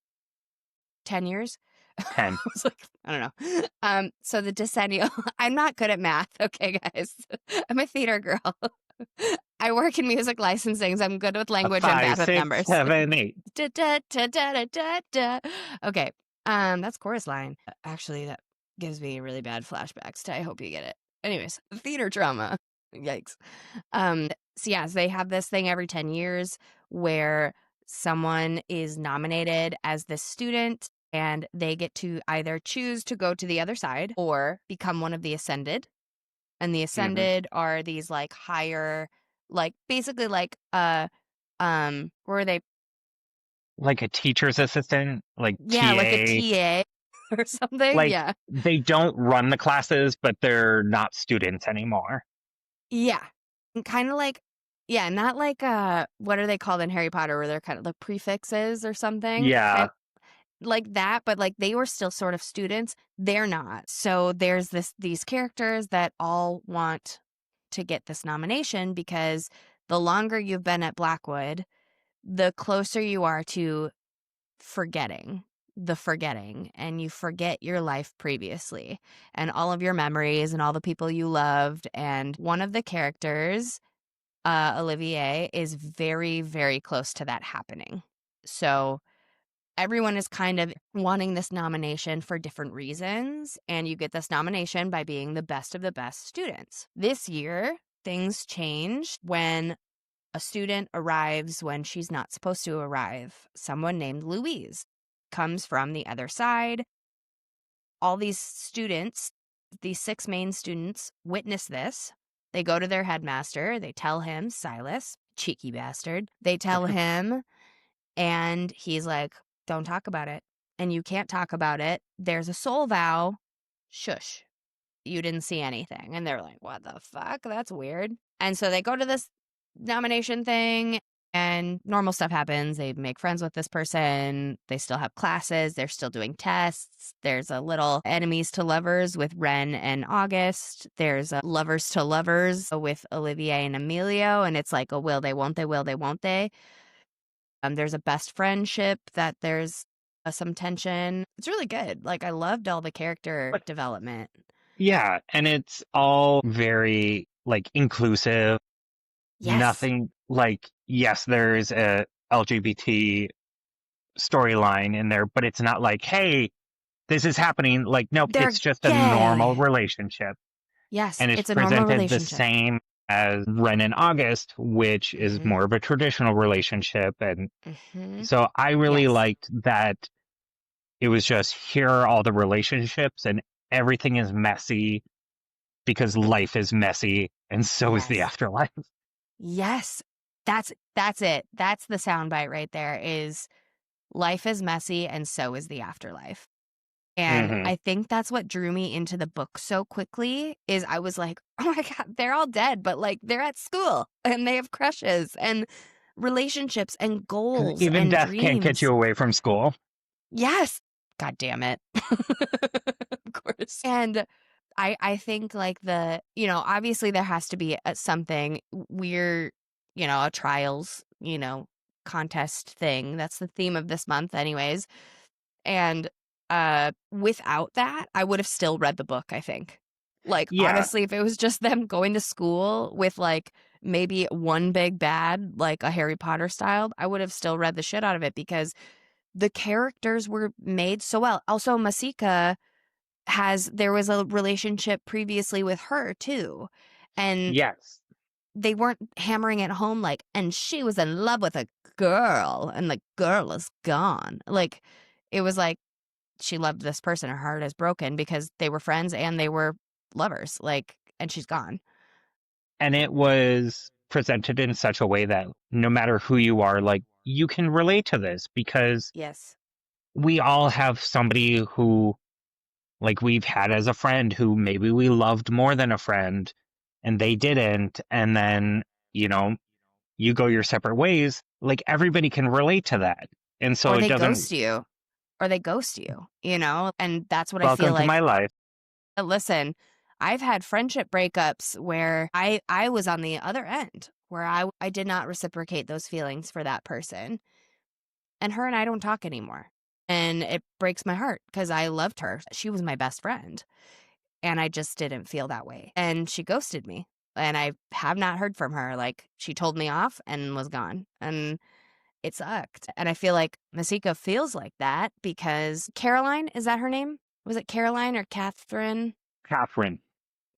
10 years. I 10. was like, I don't know. So the decennial, I'm not good at math. Okay, guys. I'm a theater girl. I work in music licensing, so I'm good with A language. I'm 5, bad with 6, numbers. 7, 8. Da, da, da, da, da, da, da. Okay. That's chorus line. Actually, that gives me really bad flashbacks to I Hope You Get It. Anyways, theater drama. Yikes. So yes, they have this thing every 10 years where someone is nominated as the student and they get to either choose to go to the other side or become one of the ascended. And the hmm ascended are these like higher, like basically like where are they? Like a teacher's assistant, like Yeah, like a TA. TA or something. Like, Yeah. they don't run the classes, but they're not students anymore. Yeah. Kind of like, yeah, not like what are they called in Harry Potter where they're kind of like prefixes or something? Yeah. Like that, but like they were still sort of students. They're not. So there's these characters that all want to get this nomination because the longer you've been at Blackwood, the closer you are to forgetting and you forget your life previously and all of your memories and all the people you loved. And one of the characters, Olivier, is very, very close to that happening. So everyone is kind of wanting this nomination for different reasons, and you get this nomination by being the best of the best students. This year, things change when a student arrives when she's not supposed to arrive. Someone named Louise comes from the other side. All these students, these 6 main students, witness this. They go to their headmaster. They tell him, Silas, cheeky bastard. They tell him, and he's like, don't talk about it. And you can't talk about it. There's a soul vow. Shush. You didn't see anything. And they're like, what the fuck? That's weird. And so they go to this nomination thing, and normal stuff happens. They make friends with this person. They still have classes. They're still doing tests. There's a little enemies to lovers with Ren and August. There's a lovers to lovers with Olivier and Emilio. And it's like a will they, won't they, will they, won't they. There's a best friendship that there's some tension. It's really good. Like, I loved all the character But development. yeah, and it's all very like inclusive. Yes. Nothing like, yes, there's a LGBT storyline in there, but it's not like, hey, this is happening. Like, nope, They're it's just a normal gay. relationship. Yes, And it's it's a normal presented the relationship. same as Ren and August, which is Mhm. more of a traditional relationship. And Mhm. so I really Yes. liked that it was just, here are all the relationships, and everything is messy because life is messy, and so is the Yes. afterlife. Yes. That's it. That's the soundbite right there, is life is messy and so is the afterlife. And Hmm. I think that's what drew me into the book so quickly, is I was like, oh my God, they're all dead, but like they're at school and they have crushes and relationships and Because goals even and death can't get dreams. you away from school. Yes. God damn it. Of course. And I think like obviously there has to be something we're, a trials, contest thing. That's the theme of this month anyways. And without that, I would have still read the book, I think. Like, Yeah, honestly, if it was just them going to school with like maybe one big bad, like a Harry Potter style, I would have still read the shit out of it, because the characters were made so well. Also, Masika there was a relationship previously with her too. And yes. they weren't hammering it home like, and she was in love with a girl and the girl is gone. Like, it was like, she loved this person. Her heart is broken because they were friends and they were lovers. Like, and she's gone. And it was presented in such a way that no matter who you are, like, you can relate to this, because Yes. we all have somebody who, like, we've had as a friend who maybe we loved more than a friend and they didn't. And then, you know, you go your separate ways. Like, everybody can relate to that. And so Or it they doesn't, ghost you. Or they ghost you, And that's what I feel welcome to like. my life. Listen, I've had friendship breakups where I was on the other end, where I did not reciprocate those feelings for that person. And her and I don't talk anymore. And it breaks my heart because I loved her. She was my best friend. And I just didn't feel that way. And she ghosted me. And I have not heard from her. Like, she told me off and was gone. And it sucked. And I feel like Masika feels like that because Caroline, is that her name? Was it Caroline or Catherine? Catherine.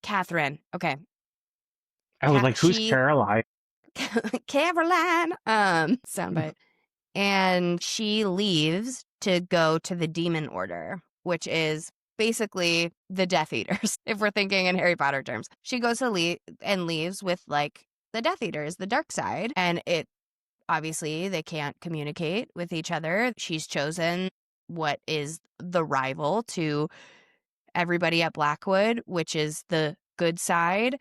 Catherine. Okay. I was like, who's She Caroline? Caroline. Soundbite. And she leaves to go to the Demon Order, which is basically the Death Eaters, if we're thinking in Harry Potter terms. She goes to leaves with like the Death Eaters, the dark side, and it obviously they can't communicate with each other. She's chosen what is the rival to everybody at Blackwood, which is the good side,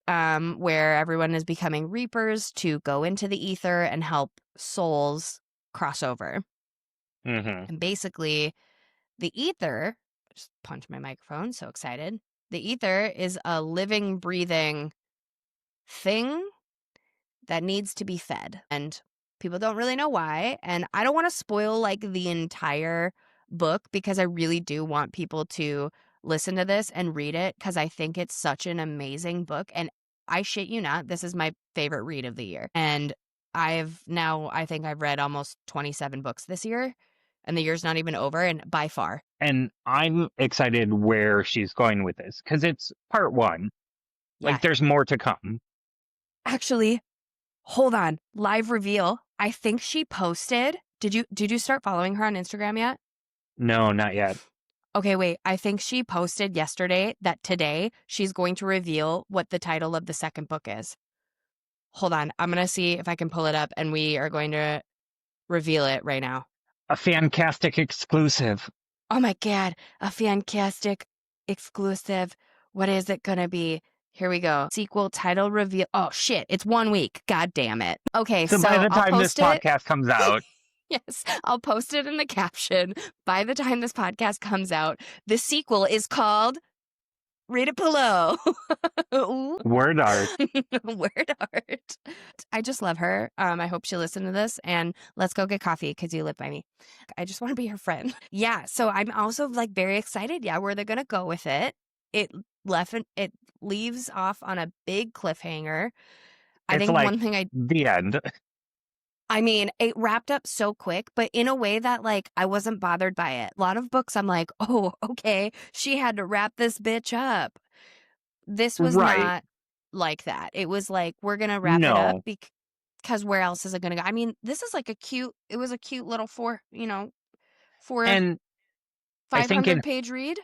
where everyone is becoming reapers to go into the ether and help souls cross over. Hmm. And basically, the ether, just punch my microphone, so excited. The ether is a living, breathing thing that needs to be fed. And people don't really know why. And I don't want to spoil like the entire book because I really do want people to listen to this and read it because I think it's such an amazing book. And I shit you not, this is my favorite read of the year. And I think I've read almost 27 books this year, and the year's not even over, and by far. And I'm excited where she's going with this, because it's part one. Yeah. Like, there's more to come. Actually, hold on. Live reveal. I think she posted. Did you start following her on Instagram yet? No, not yet. Okay, wait. I think she posted yesterday that today she's going to reveal what the title of the second book is. Hold on. I'm going to see if I can pull it up, and we are going to reveal it right now. A FanCastic exclusive. Oh my God. A FanCastic exclusive. What is it going to be? Here we go. Sequel title reveal. Oh, shit. It's 1 week. God damn it. Okay, So by so the I'll time this post it. podcast comes out, Yes, I'll post it in the caption. By the time this podcast comes out, the sequel is called Read It Below. Ooh. word art. Word art. I just love her. I hope she'll listen to this, and let's go get coffee because you live by me. I just want to be her friend. Yeah, so I'm also like very excited. Yeah, where they're gonna go with it. It leaves off on a big cliffhanger. I It's think like one thing the end. I mean, it wrapped up so quick, but in a way that, like, I wasn't bothered by it. A lot of books, I'm like, oh, okay, she had to wrap this bitch up. This was Right. not like that. It was like, we're going to wrap it up No. because where else is it going to go? I mean, this is like it was a cute little And I think 500-page read.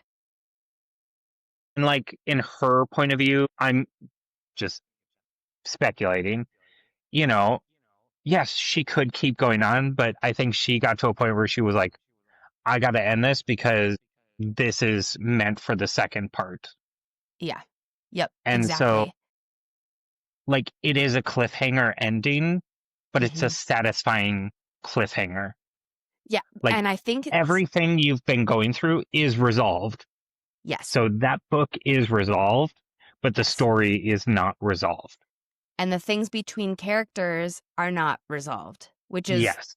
in her point of view, I'm just speculating, you know, yes, she could keep going on, but I think she got to a point where she was like, I got to end this because this is meant for the second part. Yeah. Yep. And so, Exactly. like, it is a cliffhanger ending, but it's a Mhm. satisfying cliffhanger. Yeah. Like, And I think it's, everything you've been going through is resolved. yes. So that book is resolved, but the Yes. story is not resolved. And the things between characters are not resolved, which is Yes.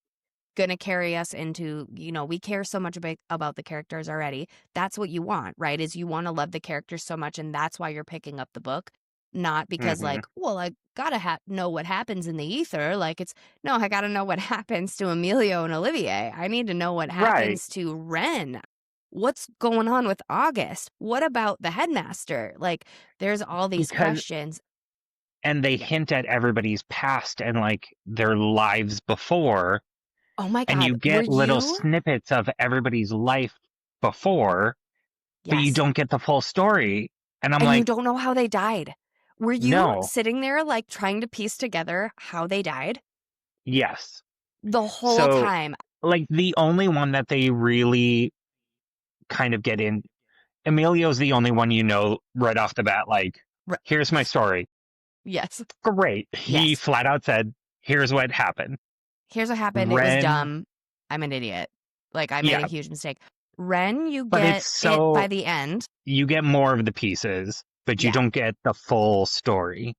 going to carry us into, we care so much about the characters already. That's what you want, right? Is you want to love the characters so much, and that's why you're picking up the book. Not because Mm-hmm. like, well, I gotta know what happens in the ether. Like no, I gotta know what happens to Emilio and Olivier. I need to know what Right. happens to Ren. What's going on with August? What about the headmaster? Like, there's all these Because, questions. and they Yeah. hint at everybody's past and like their lives before, Oh my and God. you Were get little you? snippets of everybody's life before, but you Yes. don't get the full story. And I'm And you like, don't know how they died. Were you no, sitting there, like, trying to piece together how they died yes. the whole So, time? like, the only one that they really kind of get in, Emilio's the only one right off the bat, like, R- here's my story. Yes. Great. He Yes. flat out said, here's what happened. Here's what happened. It was Ren, dumb. I'm an idiot. Like, I made a yeah, huge mistake. Ren, you but it's get it by so, the end. you get more of the pieces, but you Yeah. don't get the full story.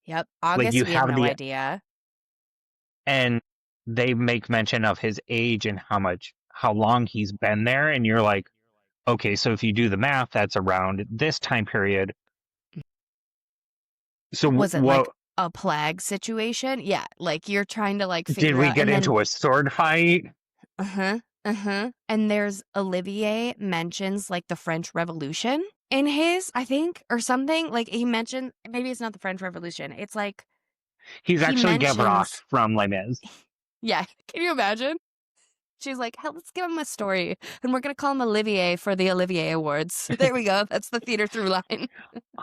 Yep. Like, August, you we have have no idea. and they make mention of his age and how long he's been there. And you're like, okay, so if you do the math, that's around this time period. So Was it like what, a plague situation? Yeah. Like, you're trying to, like, did figure we out. get And then into a sword fight? Uh-huh. Uh-huh. And there's Olivier mentions like the French Revolution in his, I think, or something. Like he mentioned, maybe it's not the French Revolution. It's like He's he actually Gavroche mentions, from Les Mis. yeah. Can you imagine? She's like, hell, let's give him a story. And we're gonna call him Olivier for the Olivier Awards. There we go. That's the theater through line.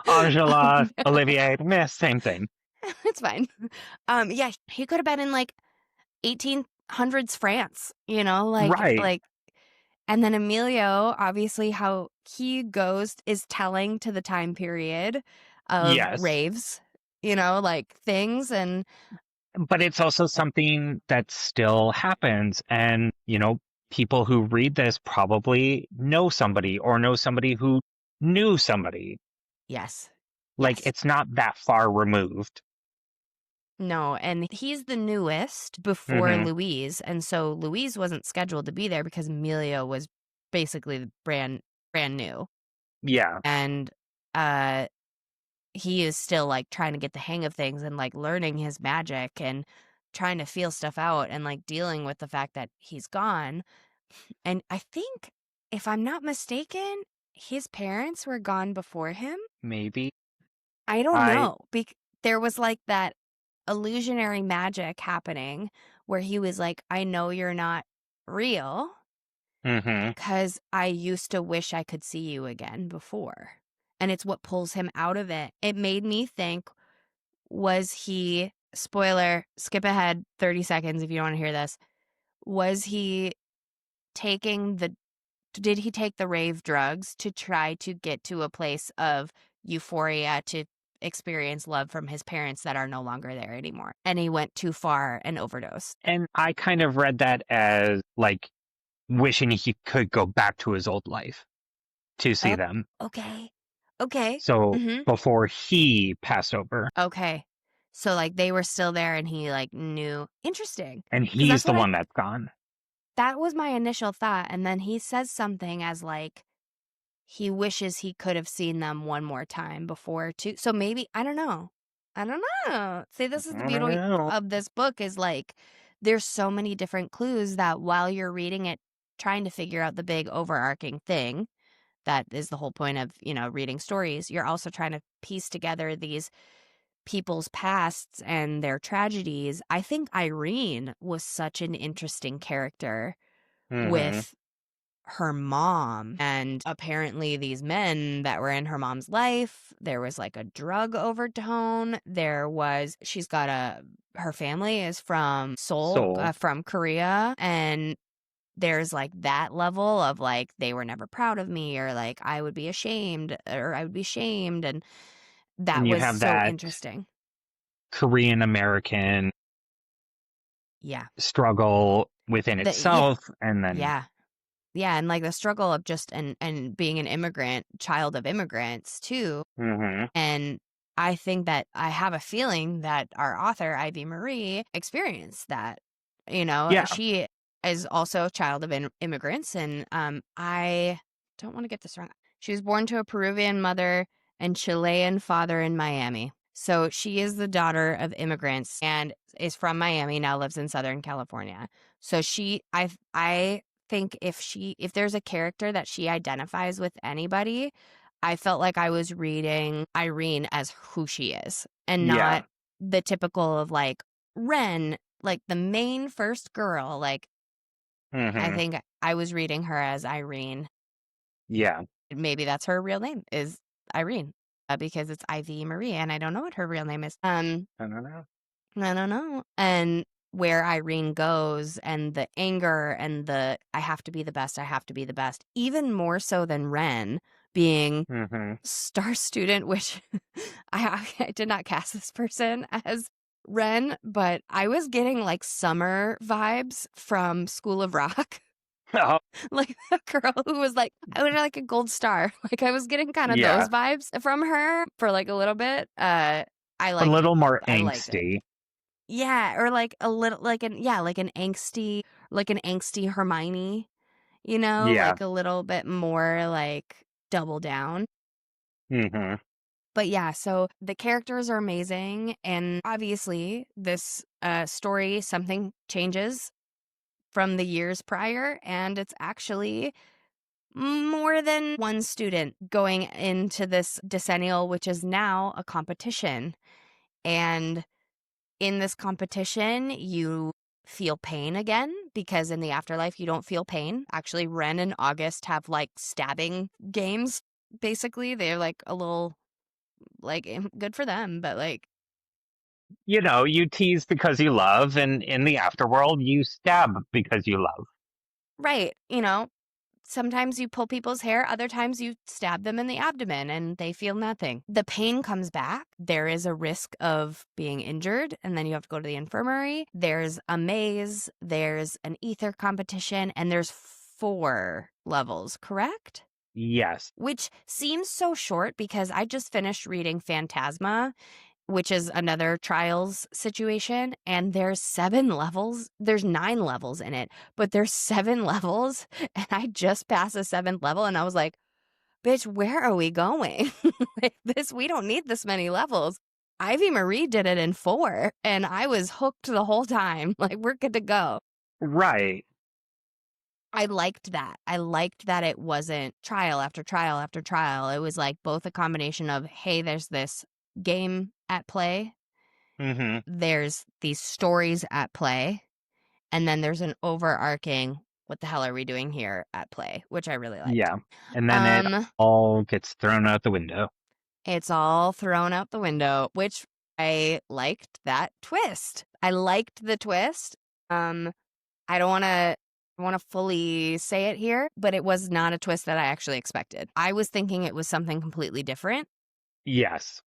Angela, Olivier, meh, same thing. It's fine. Yeah, he could have been in like 1800s France, Right. and then Emilio, obviously how he goes is telling to the time period of Yes. raves, like things. And But it's also something that still happens. And, people who read this probably know somebody or know somebody who knew somebody. yes, Like, yes. it's not that far removed. No, and he's the newest before Mm-hmm. Louise. And so Louise wasn't scheduled to be there because Emilio was basically brand new. Yeah. And he is still like trying to get the hang of things and like learning his magic and trying to feel stuff out and like dealing with the fact that he's gone. And I think, if I'm not mistaken, his parents were gone before him. Maybe. I don't I, know. There was like that illusionary magic happening where he was like, I know you're not real mm-hmm. because I used to wish I could see you again before. And it's what pulls him out of it. It made me think, was he spoiler, skip ahead 30 seconds if you don't want to hear this. Was he taking the did he take the rave drugs to try to get to a place of euphoria to experience love from his parents that are no longer there anymore? And he went too far and overdosed. And I kind of read that as like wishing he could go back to his old life to see Oh, them. okay. Okay. So Mm-hmm. before he passed over. Okay. So like they were still there and he like knew. Interesting. And 'Cause he's that's the what one that's gone. that was my initial thought. And then he says something as like he wishes he could have seen them one more time before too. So maybe I don't know. I don't know. See, this is the I don't beauty know. of this book is like there's so many different clues that while you're reading it, trying to figure out the big overarching thing, that is the whole point of, reading stories. You're also trying to piece together these people's pasts and their tragedies. I think Irene was such an interesting character Mm-hmm. with her mom and apparently these men that were in her mom's life. There was like a drug overtone. Her family is from Seoul, Soul. from Korea. And there's like that level of like, they were never proud of me, or like, I would be ashamed, or I would be shamed. And that And you was have so that interesting. Korean American Yeah. struggle within Yeah. itself. And then, Yeah. Yeah. And like the struggle of just, and being an immigrant, child of immigrants too. mm-hmm. And I think that I have a feeling that our author, Ivy Marie, experienced that. Yeah. She is also a child of immigrants. And I don't want to get this wrong. She was born to a Peruvian mother and Chilean father in Miami. So she is the daughter of immigrants and is from Miami, now lives in Southern California. So I think if there's a character that she identifies with anybody, I felt like I was reading Irene as who she is and Yeah. not the typical of like Ren, like the main first girl. Like, Mm-hmm. I think I was reading her as Irene. Yeah. Maybe that's her real name is Irene, because it's Ivy Marie and I don't know what her real name is. I don't know. I don't know. And where Irene goes and the anger and the I have to be the best, I have to be the best, even more so than Ren being Mm-hmm. star student, which I did not cast this person as Ren, but I was getting like summer vibes from School of Rock. Oh, Like the girl who was like, I would like a gold star. Like I was getting kind of yeah. those vibes from her for like a little bit. I A liked little more I liked it. angsty. Yeah, or like a little like an angsty Hermione, Yeah. like a little bit more like double down. Mm-hmm. But yeah, so the characters are amazing, and obviously this story, something changes from the years prior, and it's actually more than one student going into this decennial, which is now a competition. And in this competition, you feel pain again because in the afterlife, you don't feel pain. Actually, Ren and August have like stabbing games. Basically, they're like a little like good for them, but like, You tease because you love, and in the afterworld, you stab because you love. right, sometimes you pull people's hair, other times you stab them in the abdomen and they feel nothing. The pain comes back. There is a risk of being injured, and then you have to go to the infirmary. There's a maze, there's an ether competition, and there's 4 levels, correct? Yes. Which seems so short because I just finished reading Phantasma, which is another trials situation, and there's 7 levels. There's 9 levels in it, but there's 7 levels, and I just passed the 7th level, and I was like, bitch, where are we going? We don't need this many levels. Ivy Marie did it in 4, and I was hooked the whole time. Like, we're good to go. Right. I liked that. I liked that it wasn't trial after trial after trial. It was like both a combination of, hey, there's this game at play, Mm-hmm. there's these stories at play, and then there's an overarching, what the hell are we doing here at play, which I really liked. Yeah. And then it all gets thrown out the window. It's all thrown out the window, which I liked that twist. I liked the twist. I don't want to fully say it here, but it was not a twist that I actually expected. I was thinking it was something completely different. Yes.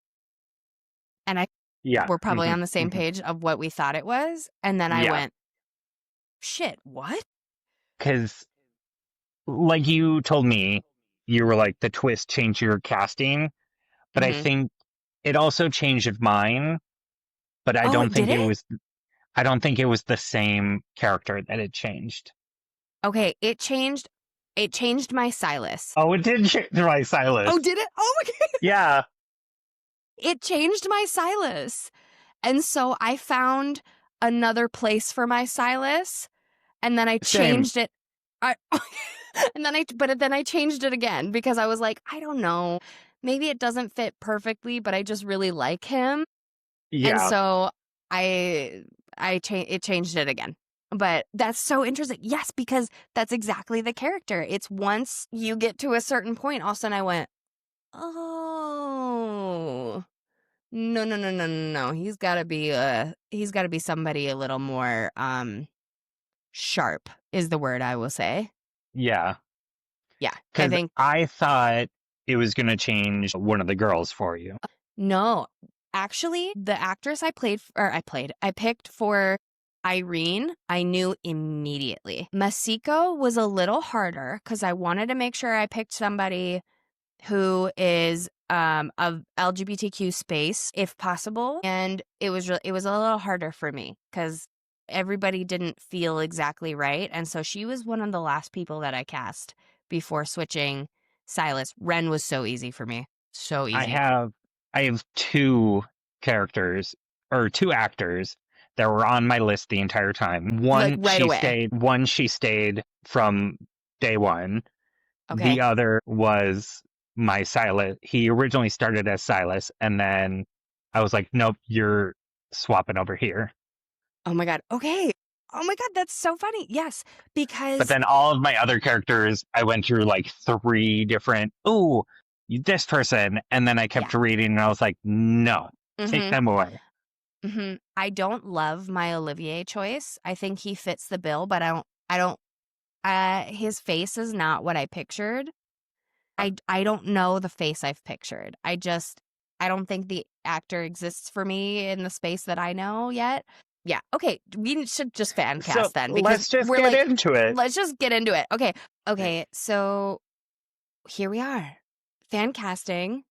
And Yeah. we're probably Mhm. on the same Mhm. page of what we thought it was. And then I Yeah. went, shit, what? Because, like you told me, you were like, the twist changed your casting, but I Mhm. think it also changed mine, but I Oh, don't did think it it? was, I don't think it was the same character that it changed. Okay, it changed my Silas. Oh, it did change my Silas. Oh, did it? Oh my God. Yeah. It changed my Silas. And so I found another place for my Silas, and then I Same. changed it. But then I changed it again because I was like, I don't know. Maybe it doesn't fit perfectly, but I just really like him. And Yeah. so it changed it again. But that's so interesting. Yes, because that's exactly the character. It's once you get to a certain point, all of a sudden I went, oh, no, no, no, no, no, no. He's got to be somebody a little more sharp is the word I will say. Yeah. Yeah, I Because think I thought it was going to change one of the girls for you. no. Actually, the actress I picked for Irene, I knew immediately. Masiko was a little harder because I wanted to make sure I picked somebody who is of LGBTQ space if possible, and it was a little harder for me because everybody didn't feel exactly right, and so she was one of the last people that I cast before switching Silas. Ren was so easy for me, so I easy. have two characters or two actors that were on my list the entire time. Like right away. One she stayed from day one. Okay. The other was my Silas. He originally started as Silas, and then I was like, nope, you're swapping over here. Oh my God. Okay. Oh my God, that's so funny. Yes, But because then all of my other characters, I went through like three different, ooh, this person. And then I kept yeah. reading and I was like, no, take Mhm. them away. Mhm. I don't love my Olivier choice. I think he fits the bill, but I don't his face is not what I pictured. I don't know the face I've pictured. I don't think the actor exists for me in the space that I know yet. Yeah. Okay. We should just fan So cast then because let's just we're get like, into it. let's just get into it. Okay. Okay. So here we are. Fan casting.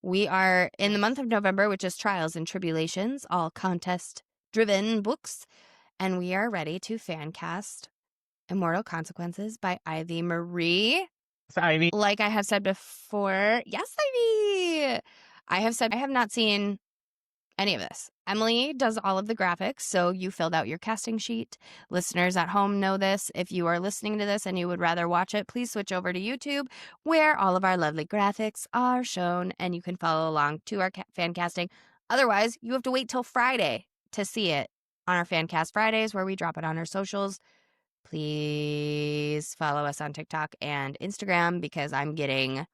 We are in the month of November, which is Trials and Tribulations, all contest driven books. And we are ready to fan cast Immortal Consequences by Ivy Marie. I mean, Like I have said before, yes, Ivy. I have not seen any of this. Emily does all of the graphics, so you filled out your casting sheet. Listeners at home know this. If you are listening to this and you would rather watch it, please switch over to YouTube, where all of our lovely graphics are shown, and you can follow along to our fan casting. Otherwise, you have to wait till Friday to see it on our Fan Cast Fridays, where we drop it on our socials. Please follow us on TikTok and Instagram because I'm getting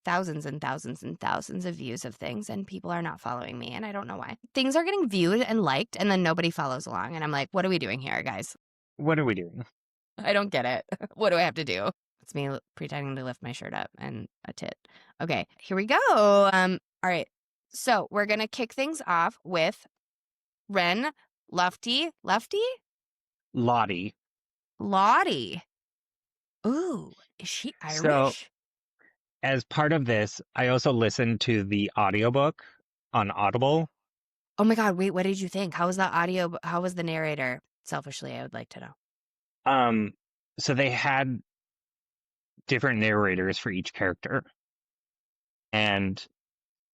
thousands and thousands and thousands of views of things and people are not following me and I don't know why. Things are getting viewed and liked and then nobody follows along and I'm like, what are we doing here, guys? what are we doing? I don't get it. What do I have to do? It's me pretending to lift my shirt up and a tit. Okay, here we go. All right. So we're gonna kick things off with Ren Lottie? Lottie. Lottie. Ooh, is she So Irish? as part of this, I also listened to the audiobook on Audible. Oh my God, wait, what did you think? How was the audio? How was the narrator? Selfishly, I would like to know. So they had different narrators for each character. And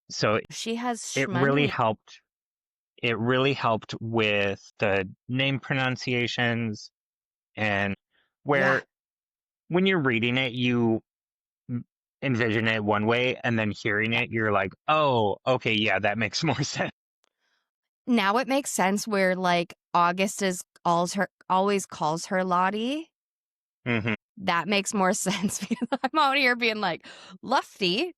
so She has it really shmoney. helped. It really helped with the name pronunciations and Yeah. where when you're reading it, you envision it one way and then hearing Yeah. it, you're like, oh, okay, yeah, that makes more sense. Now it makes sense where like August always calls her Lottie. Mm-hmm. That makes more sense because I'm out here being like, Lufty.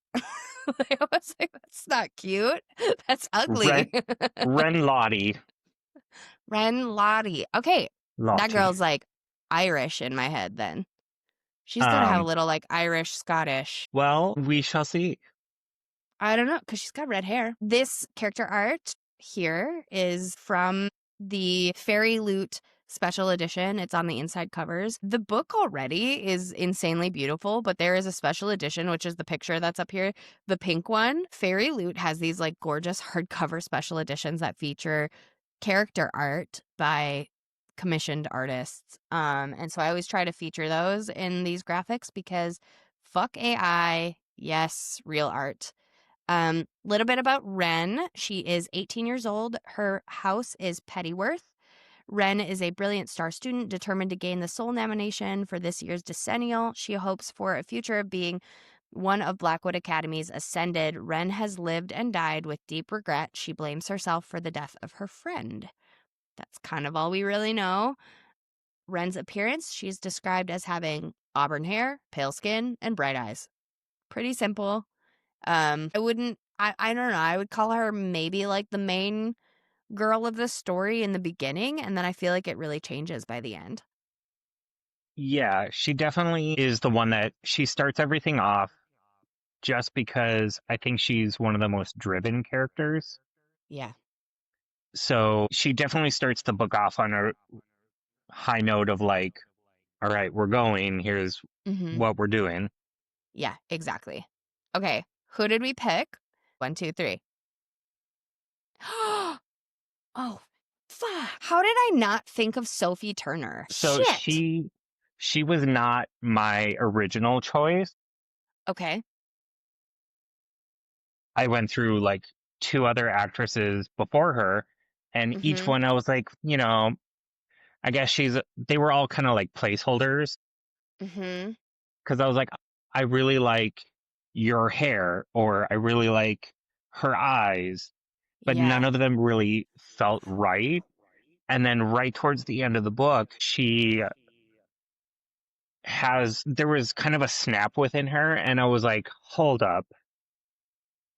I was like, that's not cute. That's ugly. Ren Lottie. Ren Lottie. Okay, that Lottie. girl's like Irish in my head then. She's got to have a Um, little like Irish, Scottish. well, we shall see. I don't know, because she's got red hair. This character art here is from the Fairy Loot special edition. It's on the inside covers. The book already is insanely beautiful, but there is a special edition, which is the picture that's up here, the pink one. Fairy Loot has these like gorgeous hardcover special editions that feature character art by commissioned artists. And so I always try to feature those in these graphics because fuck AI, yes, real art. Little bit about Wren. She is 18 years old. Her house is Pettyworth. Wren is a brilliant star student determined to gain the sole nomination for this year's decennial. She hopes for a future of being one of Blackwood Academy's ascended. Wren has lived and died with deep regret. She blames herself for the death of her friend. That's kind of all we really know. Wren's appearance, she's described as having auburn hair, pale skin, and bright eyes. Pretty simple. I don't know. I would call her maybe like the main girl of the story in the beginning, and then I feel like it really changes by the end. Yeah, she definitely is the one that she starts everything off just because I think she's one of the most driven characters. Yeah. So she definitely starts the book off on a high note of like, all right, we're going. Here's Mm-hmm. what we're doing. Yeah, exactly. Okay, who did we pick? 1, 2, 3. Oh, fuck. How did I not think of Sophie Turner? So Shit. she was not my original choice. Okay. I went through like 2 other actresses before her, and each Mm-hmm. one I was like, I guess they were all kind of like placeholders Mm-hmm. because I was like, I really like your hair or I really like her eyes, but none Yeah. of them really felt right. And then right towards the end of the book, there was kind of a snap within her, and I was like, hold up.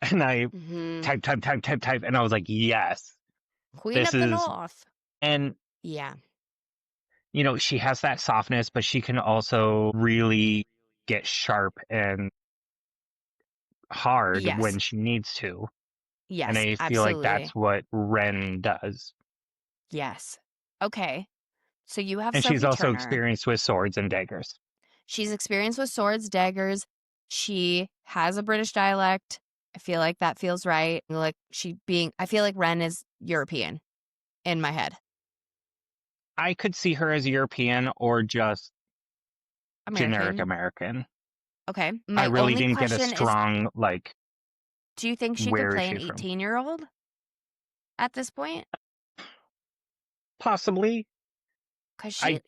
And I Mm-hmm. type, and I was like, yes, Queen this of the is, North. and Yeah. she has that softness, but she can also really get sharp and hard Yes. when she needs to. And Yes, I feel like that's absolutely. what Ren does. Yes. Okay. So you have And she's Sophie also Turner. experienced with swords and daggers. She's experienced with swords, daggers. She has a British dialect. I feel like that feels right. I feel like Ren is European in my head. I could see her as European or just generic American. American. Okay. I My really only didn't get a question is, strong, like, do you think she could where is play an she from? 18-year-old at this point? Possibly. Because I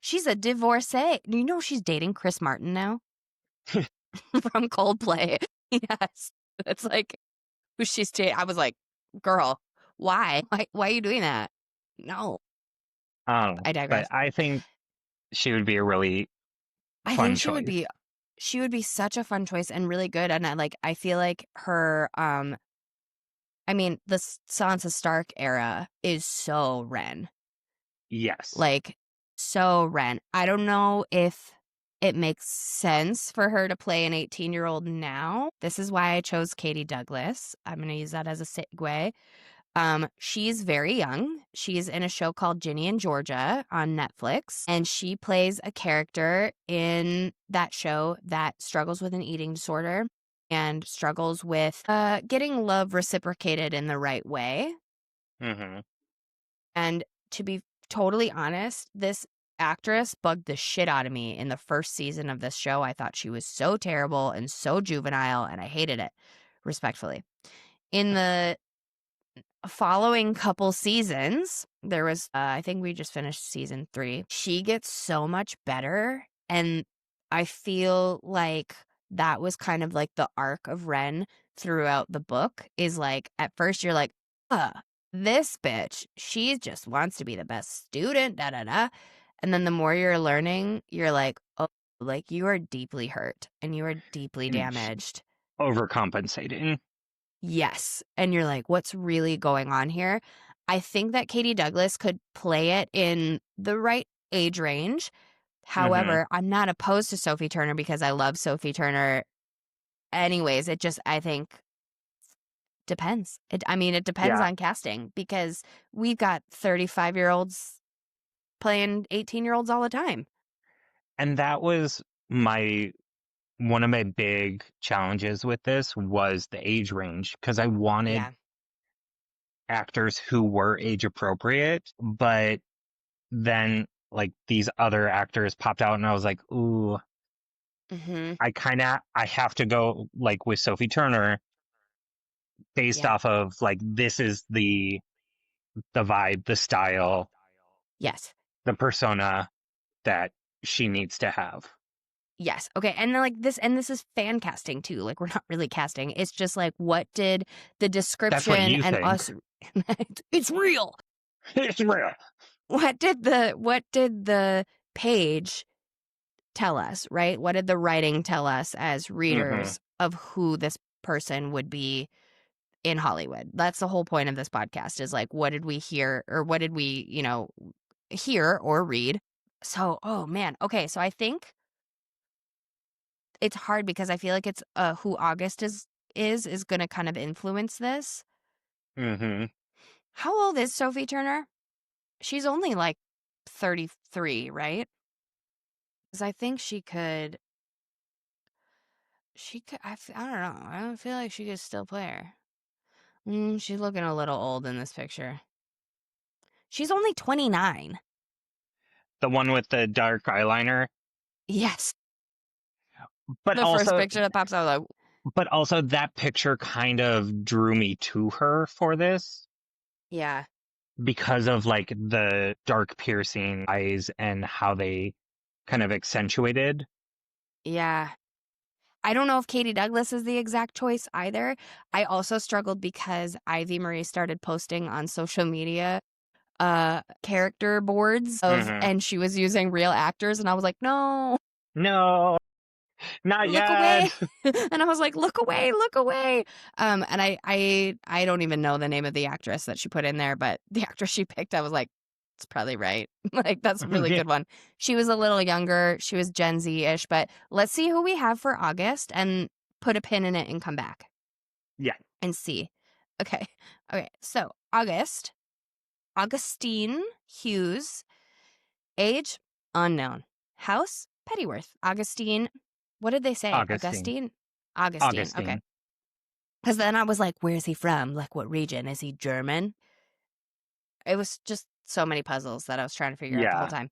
she's a divorcee. Do you know she's dating Chris Martin now? From Coldplay. Yes. It's like who she's dating. I was like, girl, why? Why are you doing that? No. I don't know, I but digress. I think she would be a really I fun think choice. she would be such a fun choice and really good. And I feel like her the Sansa Stark era is so Ren. Yes. Like so Ren. I don't know if it makes sense for her to play an 18-year-old now. This is why I chose Katie Douglas. I'm going to use that as a segue. She's very young. She's in a show called Ginny and Georgia on Netflix, and she plays a character in that show that struggles with an eating disorder and struggles with getting love reciprocated in the right way. Mm-hmm. And to be totally honest, this actress bugged the shit out of me in the first season of this show. I thought she was so terrible and so juvenile, and I hated it, respectfully. In the following couple seasons, there was, I think we just finished season 3. She gets so much better. And I feel like that was kind of like the arc of Ren throughout the book is like, at first you're like, this bitch, she just wants to be the best student, da da da. And then the more you're learning, you're like, oh, like you are deeply hurt and you are deeply damaged. overcompensating. Yes. And you're like, what's really going on here? I think that Katie Douglas could play it in the right age range. However, I'm not opposed to Sophie Turner because I love Sophie Turner. Anyways, it just, I think, depends. It depends Yeah. on casting because we've got 35-year-olds playing 18-year-olds all the time. And that was one of my big challenges with this was the age range, because I wanted Yeah. actors who were age appropriate, but then like these other actors popped out and I was like, ooh, Mm-hmm. I have to go like with Sophie Turner based Yeah. off of like this is the vibe, the style, Yes. the persona that she needs to have. Yes. Okay. And then this is fan casting too. Like we're not really casting. It's just like what did the That's what description you and think. us it's real. It's real. What did the page tell us, right? What did the writing tell us as readers of who this person would be in Hollywood? That's the whole point of this podcast is like what did we hear or what did we, hear or read? So, oh man. Okay, so I think it's hard because I feel like it's who August is going to kind of influence this. Mm-hmm. How old is Sophie Turner? She's only like 33, right? Because I think she could. I don't know. I don't feel like she could still play her. She's looking a little old in this picture. She's only 29. The one with the dark eyeliner. Yes. But The first also picture that pops out, like, but also that picture kind of drew me to her for this yeah. because of like the dark piercing eyes and how they kind of accentuated. Yeah. I don't know if Katie Douglas is the exact choice either. I also struggled because Ivy Marie started posting on social media character boards and she was using real actors and I was like, no, No, not look yet. away. And I was like, look away, look away. And I don't even know the name of the actress that she put in there, but the actress she picked, I was like, it's probably right. Like, that's a really good one. She was a little younger. She was Gen Z-ish, but let's see who we have for August and put a pin in it and come back. Yeah. And see. Okay. Okay. So Augustine Hughes, age unknown, house Pettyworth. Augustine, what did they say? Augustine. Augustine. Okay. Because then I was like, where's he from? Like, what region? Is he German? It was just so many puzzles that I was trying to figure out the whole Yeah. time.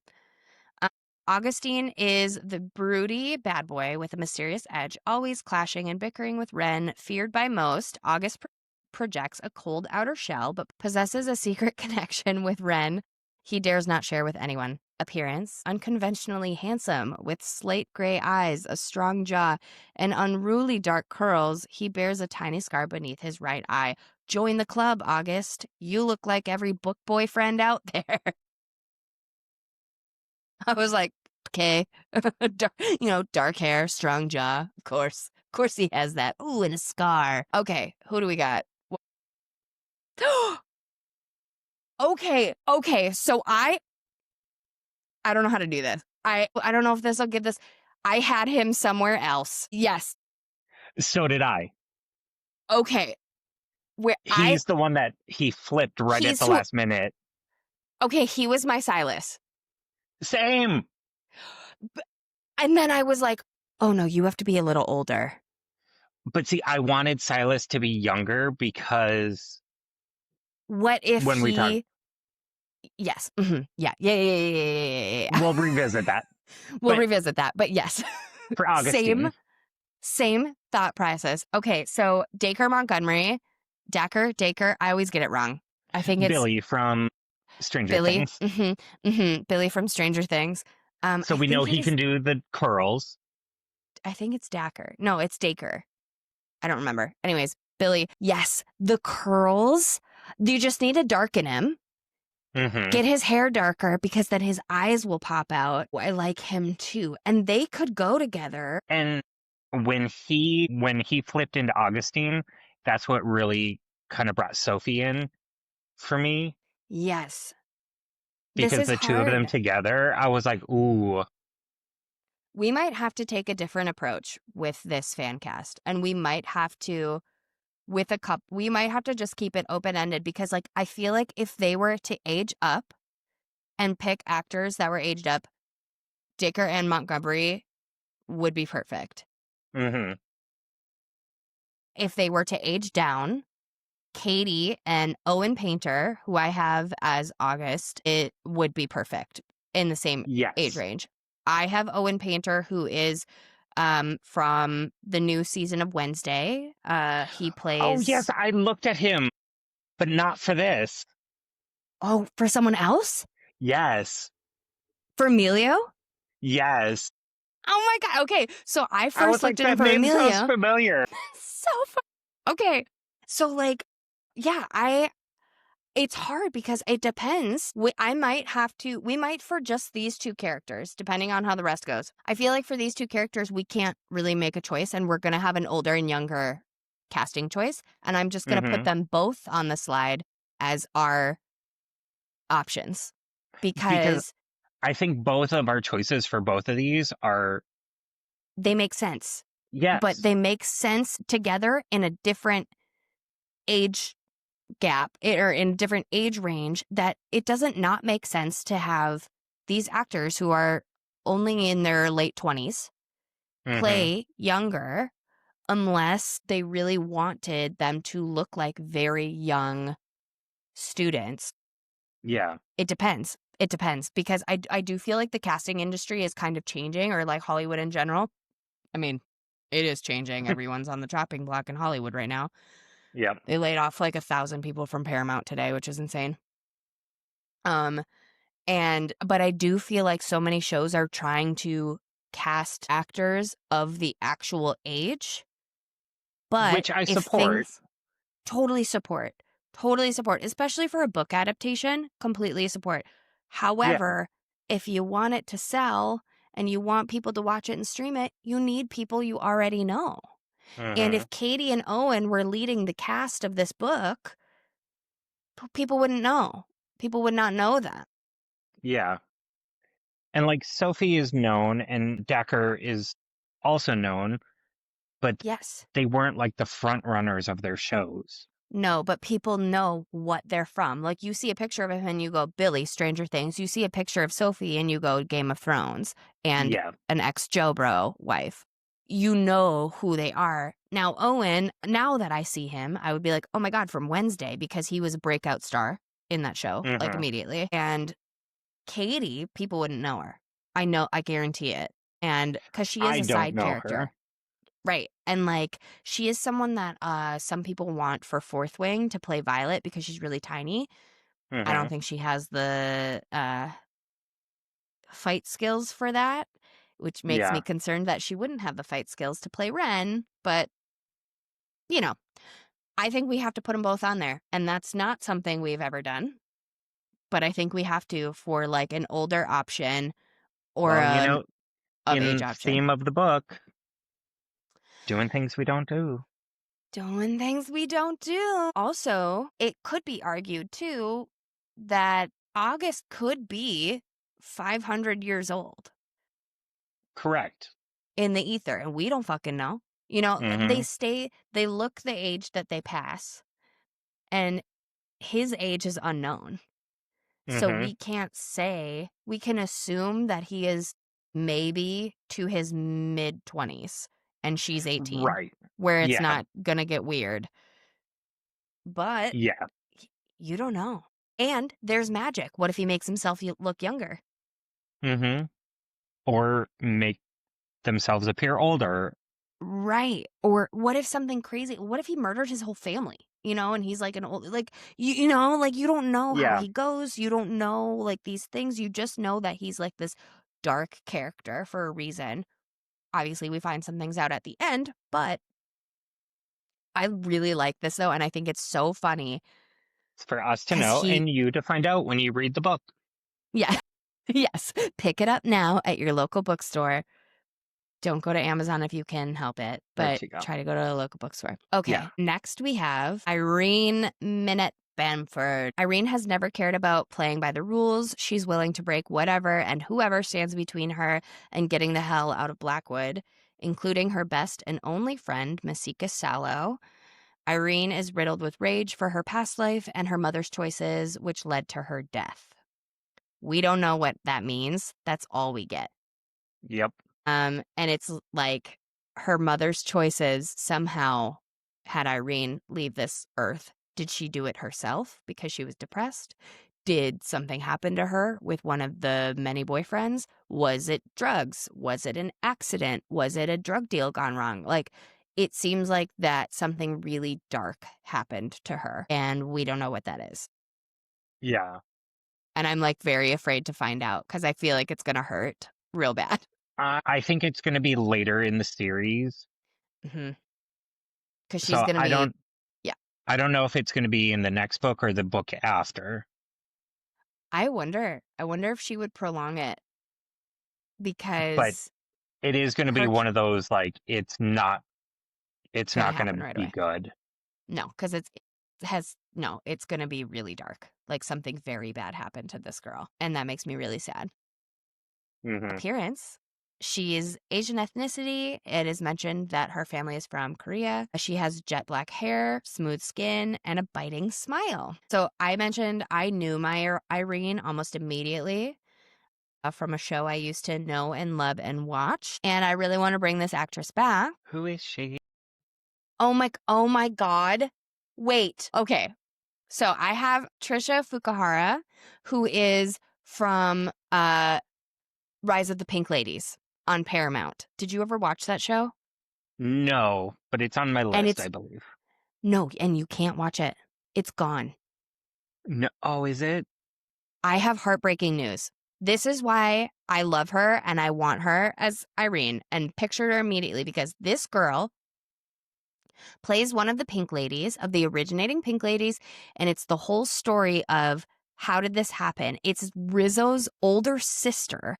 Augustine is the broody bad boy with a mysterious edge, always clashing and bickering with Ren. Feared by most, August projects a cold outer shell, but possesses a secret connection with Ren he dares not share with anyone. Appearance, unconventionally handsome, with slate gray eyes, a strong jaw, and unruly dark curls, he bears a tiny scar beneath his right eye. Join the club, August. You look like every book boyfriend out there. I was like, okay, dark hair, strong jaw. Of course he has that. Ooh, and a scar. Okay, who do we got? Okay. So I don't know how to do this. I don't know if this will give this. I had him somewhere else. Yes. So did I. Okay. He's the one that he flipped right at the last minute. Okay, he was my Silas. Same. And then I was like, oh no, you have to be a little older. But see, I wanted Silas to be younger because what if when we talk, yes, mm-hmm. Yeah. we'll revisit that. We'll revisit that, but yes, For Augustine, same thought process. Okay, so Dacre Montgomery, Dacre. I always get it wrong. I think it's Billy from Stranger Things. Billy from Stranger Things. So we know he can do the curls. I think it's Dacre. No, it's Dacre. I don't remember. Anyways, Billy. Yes, the curls. You just need to darken him. Get his hair darker because then his eyes will pop out. I like him too. And they could go together. And when he flipped into Augustine, that's what really kind of brought Sophie in for me, Yes. This because is the two of them hard. together, I was like, ooh. We might have to take a different approach with this fan cast, and we might have to we might have to just keep it open-ended, because like I feel like if they were to age up and pick actors that were aged up, Dicker and Montgomery would be perfect. Mm-hmm. If they were to age down, Katie and Owen Painter, who I have as August, it would be perfect in the same age Yes. range. I have Owen Painter, who is from the new season of Wednesday. He Oh, yes, plays... I looked at him, but not for this. Oh, for someone else? Yes. For Emilio? Yes. Oh my God. Okay. So I I was first like, looked at him that for name sounds Emilio. familiar. So fun. Okay. So like, yeah, it's hard because it depends. We might, for just these two characters, depending on how the rest goes. I feel like for these two characters, we can't really make a choice, and we're going to have an older and younger casting choice. And I'm just going to put Mm-hmm. them both on the slide as our options, Because because I think both of our choices for both of these are, they make sense, but yes. they make sense together in a different age gap, or in a different age range, that it doesn't not make sense to have these actors who are only in their late 20s Mm-hmm. play younger, unless they really wanted them to look like very young students. Yeah. It depends. It depends, because I do feel like the casting industry is kind of changing, or like Hollywood in general. I mean, it is changing. Everyone's on the chopping block in Hollywood right now. Yep. They laid off like 1,000 people from Paramount today, which is insane. But I do feel like so many shows are trying to cast actors of the actual age. But Which I if support. things... Totally support, especially for a book adaptation, completely support. Yeah. However, if you want it to sell and you want people to watch it and stream it, you need people you already know. And Mm-hmm. if Katie and Owen were leading the cast of this book, people wouldn't know. People would not know that. Yeah. And like Sophie is known and Decker is also known, but Yes. they weren't like the front runners of their shows. No, but people know what they're from. Like, you see a picture of him and you go, Billy, Stranger Things. You see a picture of Sophie and you go, Game of Thrones, and Yeah. an ex-Joe Bro wife. You know who they are. Now, Owen, now that I see him, I would be like, oh my God, from Wednesday, because he was a breakout star in that show, like Mm-hmm. immediately. And Katie, people wouldn't know her. I guarantee it. And because she is I a don't side know her. character. Right. And like, she is someone that some people want for Fourth Wing to play Violet, because she's really tiny. I Mm-hmm. don't think she has the fight skills for that, which makes me Yeah. concerned that she wouldn't have the fight skills to play Ren. But, you know, I think we have to put them both on there. And that's not something we've ever done. But I think we have to, for like an older option or Well, an of age in option. theme of the book, doing things we don't do. Doing things we don't do. Also, it could be argued, too, that August could be 500 years old Correct. in the ether, and we don't fucking know. You know, Mm-hmm. they look the age that they pass, and his age is unknown. So Mm-hmm. we can't say, we can assume that he is maybe to his mid-20s, and she's 18, Right. where it's Yeah. not gonna get weird. But Yeah. you don't know. And there's magic. What if he makes himself look younger? Mm-hmm. Or make themselves appear older. Right. Or what if something crazy? What if he murdered his whole family? You know, and he's like an old, like, you know, like, you don't know how Yeah. he goes. You don't know, like, these things. You just know that he's like this dark character for a reason. Obviously, we find some things out at the end, but I really like this, though. And I think it's so funny It's for us to because know and you to find out when you read the book. yeah, yes, pick it up now at your local bookstore. Don't go to Amazon if you can help it, There but you go. try to go to a local bookstore. Okay, Yeah. next we have Irene Minette Bamford. Irene has never cared about playing by the rules. She's willing to break whatever and whoever stands between her and getting the hell out of Blackwood, including her best and only friend, Masika Sallow. Irene is riddled with rage for her past life and her mother's choices, which led to her death. We don't know what that means. That's all we get. Yep. And it's like her mother's choices somehow had Irene leave this earth. Did she do it herself because she was depressed? Did something happen to her with one of the many boyfriends? Was it drugs? Was it an accident? Was it a drug deal gone wrong? Like, it seems like that something really dark happened to her, and we don't know what that is. Yeah. And I'm like very afraid to find out because I feel like it's going to hurt real bad. I think it's going to be later in the series. Mm-hmm. Because she's So going to be, yeah. I don't know if it's going to be in the next book or the book after. I wonder if she would prolong it But because it is going to be her one of those, like, it's not gonna going happen to right be away. good. No, because it's gonna be really dark. Like something very bad happened to this girl, and that makes me really sad. Mm-hmm. Appearance. She is Asian ethnicity. It is mentioned that her family is from Korea. She has jet black hair, smooth skin, and a biting smile. So I mentioned I knew my Irene almost immediately from a show I used to know and love and watch. And I really want to bring this actress back. Who is she? Oh my God. Wait. Okay. So I have Trisha Fukuhara, who is from Rise of the Pink Ladies on Paramount. Did you ever watch that show? No, but it's on my And list, I believe. no, and you can't watch it. It's gone. No. Oh, is it? I have heartbreaking news. This is why I love her and I want her as Irene and pictured her immediately because this girl plays one of the Pink Ladies, of the originating Pink Ladies, and it's the whole story of how did this happen? It's Rizzo's older sister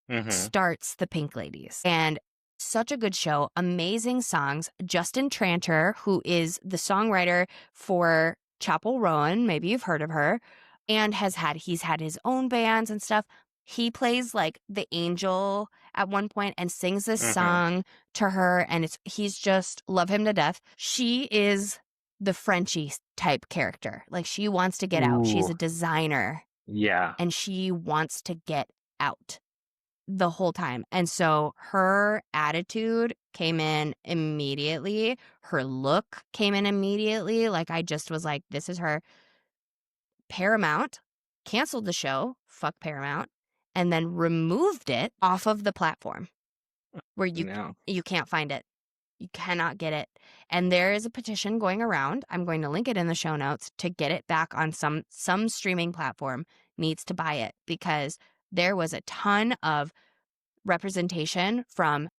Mm-hmm. starts the Pink Ladies. And such a good show, amazing songs. Justin Tranter, who is the songwriter for Chapel Rowan, maybe you've heard of her, and he's had his own bands and stuff. He plays like the angel at one point and sings this Mm-hmm. song to her, and he's just love him to death. She is the Frenchie type character. Like she wants to get out. She's Ooh. a designer Yeah. and she wants to get out the whole time. And so her attitude came in immediately. Her look came in immediately. Like I just was like, this is her. Paramount canceled the show, fuck Paramount, and then removed it off of the platform where you can't find it. You cannot get it. And there is a petition going around. I'm going to link it in the show notes to get it back on some streaming platform needs to buy it because there was a ton of representation from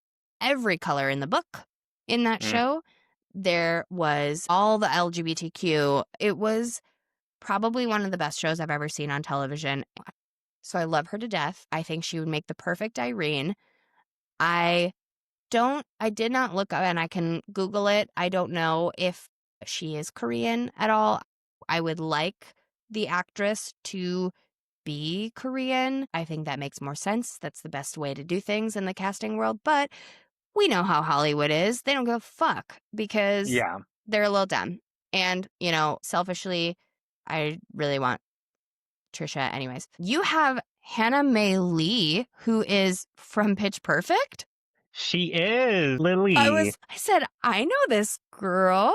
every color in the book in that show. There was all the LGBTQ. It was probably one of the best shows I've ever seen on television. So I love her to death. I think she would make the perfect Irene. I did not look up, and I can Google it. I don't know if she is Korean at all. I would like the actress to be Korean. I think that makes more sense. That's the best way to do things in the casting world. But we know how Hollywood is. They don't give a fuck because they're a little dumb. And, selfishly, I really want Trisha anyways. You have Hannah Mae Lee, who is from Pitch Perfect. She is Lily. I said, I know this girl.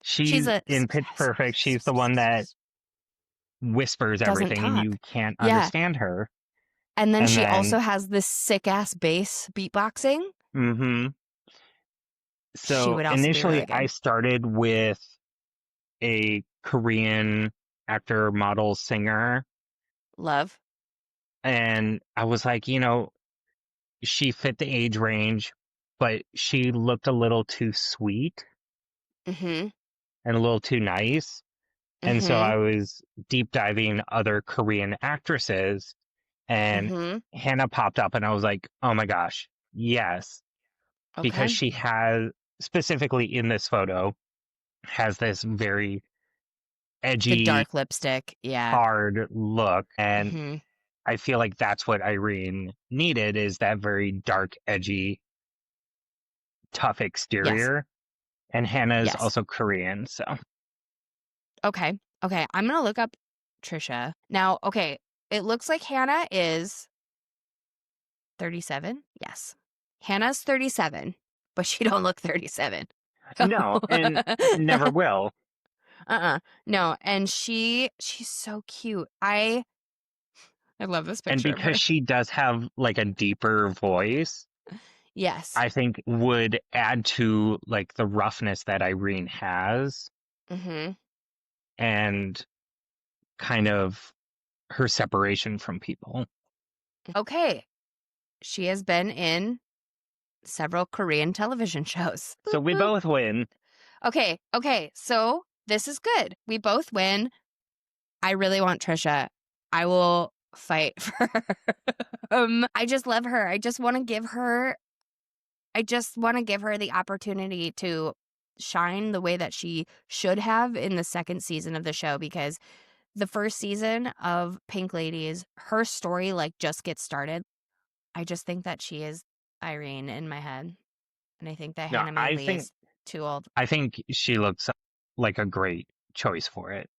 She's in Pitch Perfect. She's the one that whispers everything and you can't understand her. And then she also has this sick ass bass beatboxing. Mm-hmm. So she would also initially be really good. I started with a Korean actor, model, singer. Love. And I was like, she fit the age range, but she looked a little too sweet and a little too nice. And so I was deep diving other Korean actresses and Hannah popped up and I was like, oh my gosh, Yes, Okay. because she has, specifically in this photo, has this very The edgy, dark lipstick. Yeah. hard look. And Hmm. I feel like that's what Irene needed, is that very dark, edgy, tough Yes. exterior. And Hannah is Yes. also Korean, so. Okay. Okay. I'm going to look up Trisha. Now, okay. It looks like Hannah is 37. Yes. Hannah's 37, but she don't look 37. No, and never will. No, and she's so cute. I love this And picture of because her. she does have like a deeper voice, Yes. I think would add to like the roughness that Irene has Mhm. and kind of her separation from people. Okay. She has been in several Korean television shows. So we Boop. both win. Okay. So this is good. We both win. I really want Trisha. I will fight for her. I just love her. I just want to give her the opportunity to shine the way that she should have in the second season of the show, because the first season of Pink Ladies, her story like just gets started. I just think that she is Irene in my head. And I think that No, Hannah May-Lee is too old. I think she looks like a great choice for it.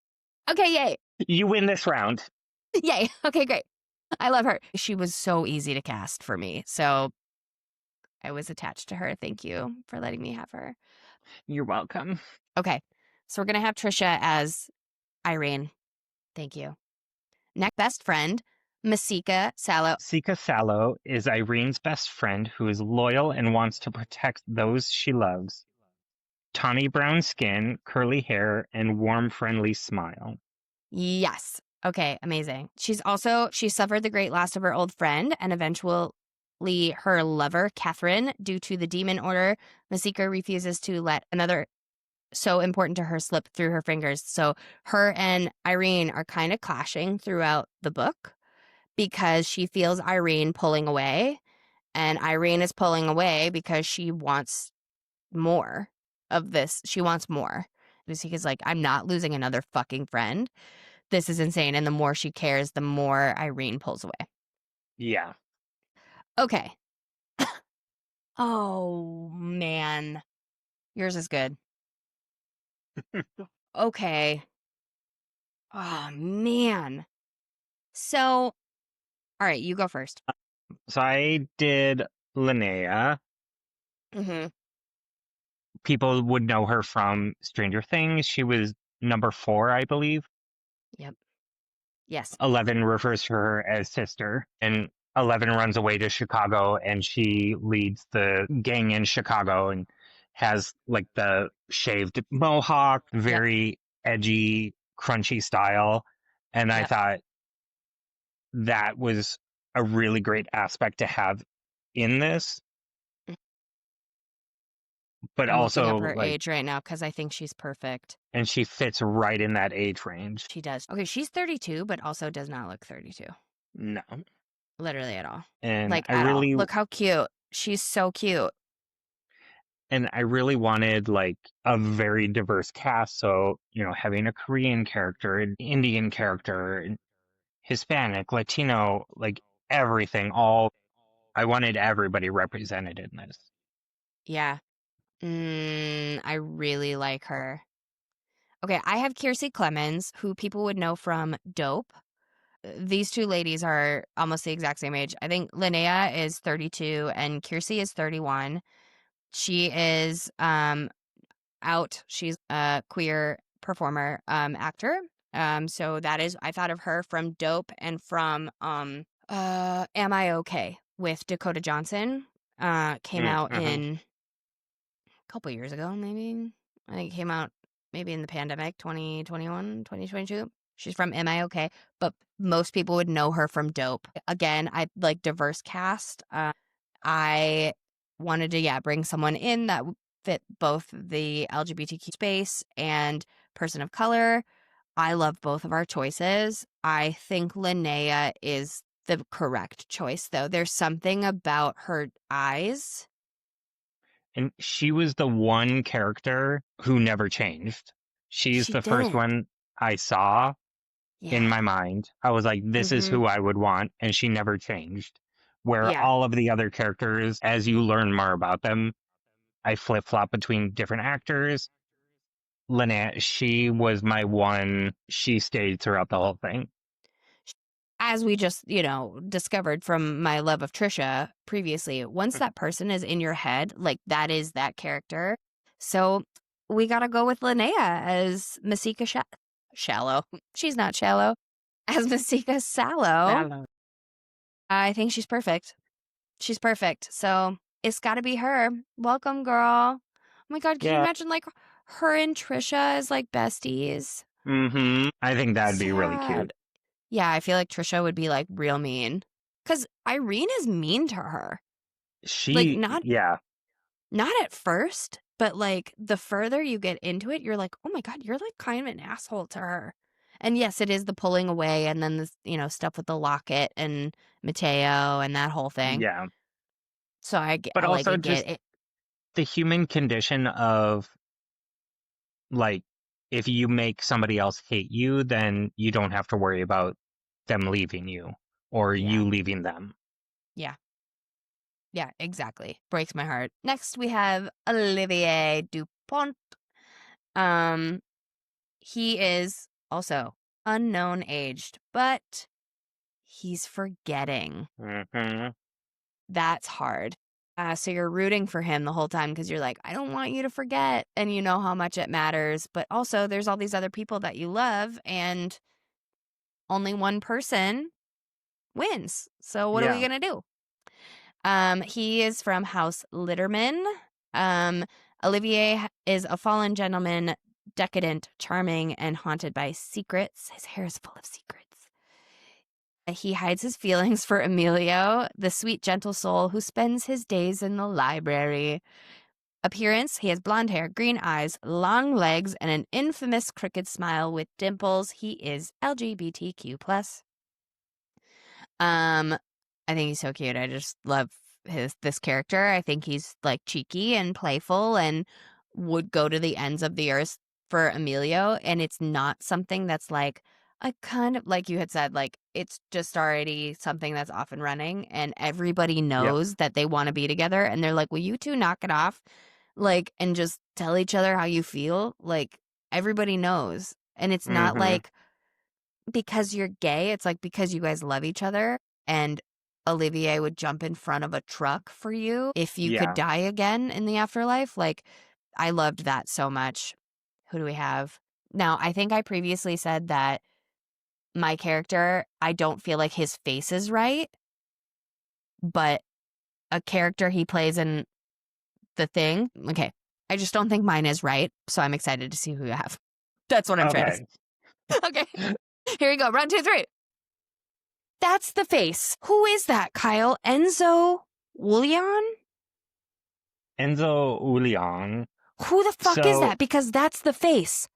Okay, yay. You win this round. Yay. Okay, great. I love her. She was so easy to cast for me. So I was attached to her. Thank you for letting me have her. You're welcome. Okay. So we're going to have Trisha as Irene. Thank you. Next, best friend, Masika Salo. Sika Salo is Irene's best friend who is loyal and wants to protect those she loves. Tawny brown skin, curly hair, and warm, friendly smile. Yes. Okay, amazing. She suffered the great loss of her old friend and eventually her lover, Catherine, due to the demon order. Masika refuses to let another so important to her slip through her fingers. So her and Irene are kind of clashing throughout the book because she feels Irene pulling away, and Irene is pulling away because she wants more of this. She wants more. Masika's like, I'm not losing another fucking friend. This is insane. And the more she cares, the more Irene pulls away. Yeah. Okay. Oh, man. Yours is good. Okay. Oh, man. So, all right, you go first. So I did Linnea. Mm-hmm. People would know her from Stranger Things. She was number 4, I believe. Yep. Yes. 11 refers to her as sister, and 11 runs away to Chicago, and she leads the gang in Chicago and has like the shaved mohawk, very edgy, crunchy style. And I Yep. thought that was a really great aspect to have in this. But I'm looking also, up her like, age right now because I think she's perfect. and she fits right in that age range. She does. Okay, she's 32, but also does not look 32. No. Literally at all. And Like, at all. Look how cute. She's so cute. And I really wanted like a very diverse cast. So, having a Korean character, an Indian character, and Hispanic, Latino, like everything, I wanted everybody represented in this. Yeah. I really like her. Okay, I have Kiersey Clemens, who people would know from Dope. These two ladies are almost the exact same age. I think Linnea is 32 and Kiersey is 31. She is out. She's a queer performer, actor. So that is, I thought of her from Dope and from Am I Okay with Dakota Johnson. Came out in a couple years ago, maybe. I think it came out maybe in the pandemic, 2021, 2022. She's from Am I Okay? But most people would know her from Dope. Again, I like diverse cast. I wanted to, bring someone in that fit both the LGBTQ space and person of color. I love both of our choices. I think Linnea is the correct choice, though. There's something about her eyes. And she was the one character who never changed. She's She the first didn't. one I saw in Yeah. my mind. I was like, this is Mm-hmm. who I would want, and she never changed. Where Yeah. all of the other characters, as you learn more about them, I flip flop between different actors. Lynette, she was my one. She stayed throughout the whole thing. As we just, discovered from my love of Trisha previously, once that person is in your head, like that is that character. So we got to go with Linnea as Masika Shallow. She's not shallow. As Masika Sallow. I think she's perfect. She's perfect. So it's got to be her. Welcome, girl. Oh my God. Can you Yeah. imagine like her and Trisha as like besties? Mm-hmm. I think that'd be really cute. Sad. Yeah, I feel like Trisha would be like real mean. Because Irene is mean to her. Like Yeah. not at first, but like the further you get into it, you're like, oh my God, you're like kind of an asshole to her. And yes, it is the pulling away and then the stuff with the locket and Mateo and that whole thing. Yeah. So I But also get just it. the human condition of like, if you make somebody else hate you, then you don't have to worry about them leaving you or Yeah. you leaving them. Yeah. Yeah, exactly. Breaks my heart. Next we have Olivier Dupont. He is also unknown aged, but he's forgetting. Mm-hmm. That's hard. So you're rooting for him the whole time because you're like, I don't want you to forget. And you know how much it matters. But also, there's all these other people that you love, and only one person wins. So what are we Yeah. going to do? He is from House Litterman. Olivier is a fallen gentleman, decadent, charming, and haunted by secrets. His hair is full of secrets. He hides his feelings for Emilio, the sweet, gentle soul who spends his days in the library. Appearance, he has blonde hair, green eyes, long legs, and an infamous crooked smile with dimples. He is LGBTQ+. I think he's so cute. I just love this character. I think he's like cheeky and playful and would go to the ends of the earth for Emilio. And it's not something that's like I kind of like you had said, like it's just already something that's off and running and everybody knows that they want to be together and they're like, will you two knock it off? Like, and just tell each other how you feel. Like everybody knows. And it's not Mm-hmm. like because you're gay, it's like because you guys love each other and Olivier would jump in front of a truck for you if you could die again in the afterlife. Like, I loved that so much. Who do we have? Now, I think I previously said that my character, I don't feel like his face is right, but a character he plays in the thing, okay, I just don't think mine is right, so I'm excited to see who you have. That's what I'm trying to say. Okay, here we go. Round 2, 3. That's the face. Who is that, Kyle? Enzo Wulian? Enzo Uliang. Who the fuck is that? Because that's the face.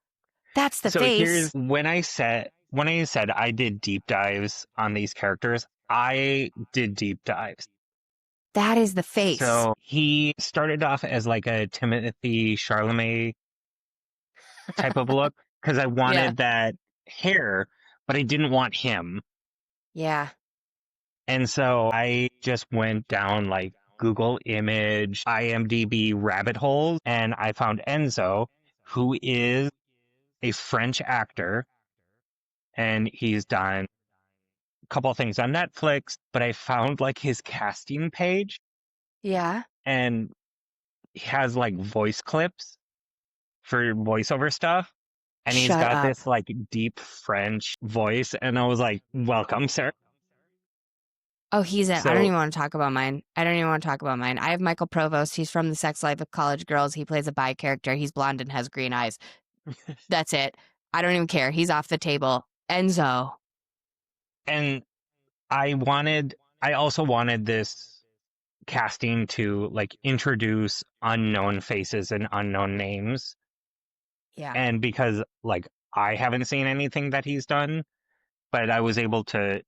That's the face. Here's when I said I did deep dives on these characters, I did deep dives. That is the face. So he started off as like a Timothy Chalamet type of look because I wanted that hair, but I didn't want him. Yeah. And so I just went down like Google image, IMDb rabbit holes, and I found Enzo, who is a French actor, and he's done a couple of things on Netflix, but I found like his casting page. Yeah. And he has like voice clips for voiceover stuff. And he's got this like deep French voice. And I was like, welcome, sir. Oh, he's it. I don't even want to talk about mine. I have Michael Provost. He's from The Sex Life of College Girls. He plays a bi character. He's blonde and has green eyes. That's it. I don't even care. He's off the table. Enzo. And I also wanted this casting to like introduce unknown faces and unknown names. Yeah. And because like I haven't seen anything that he's done, but I was able to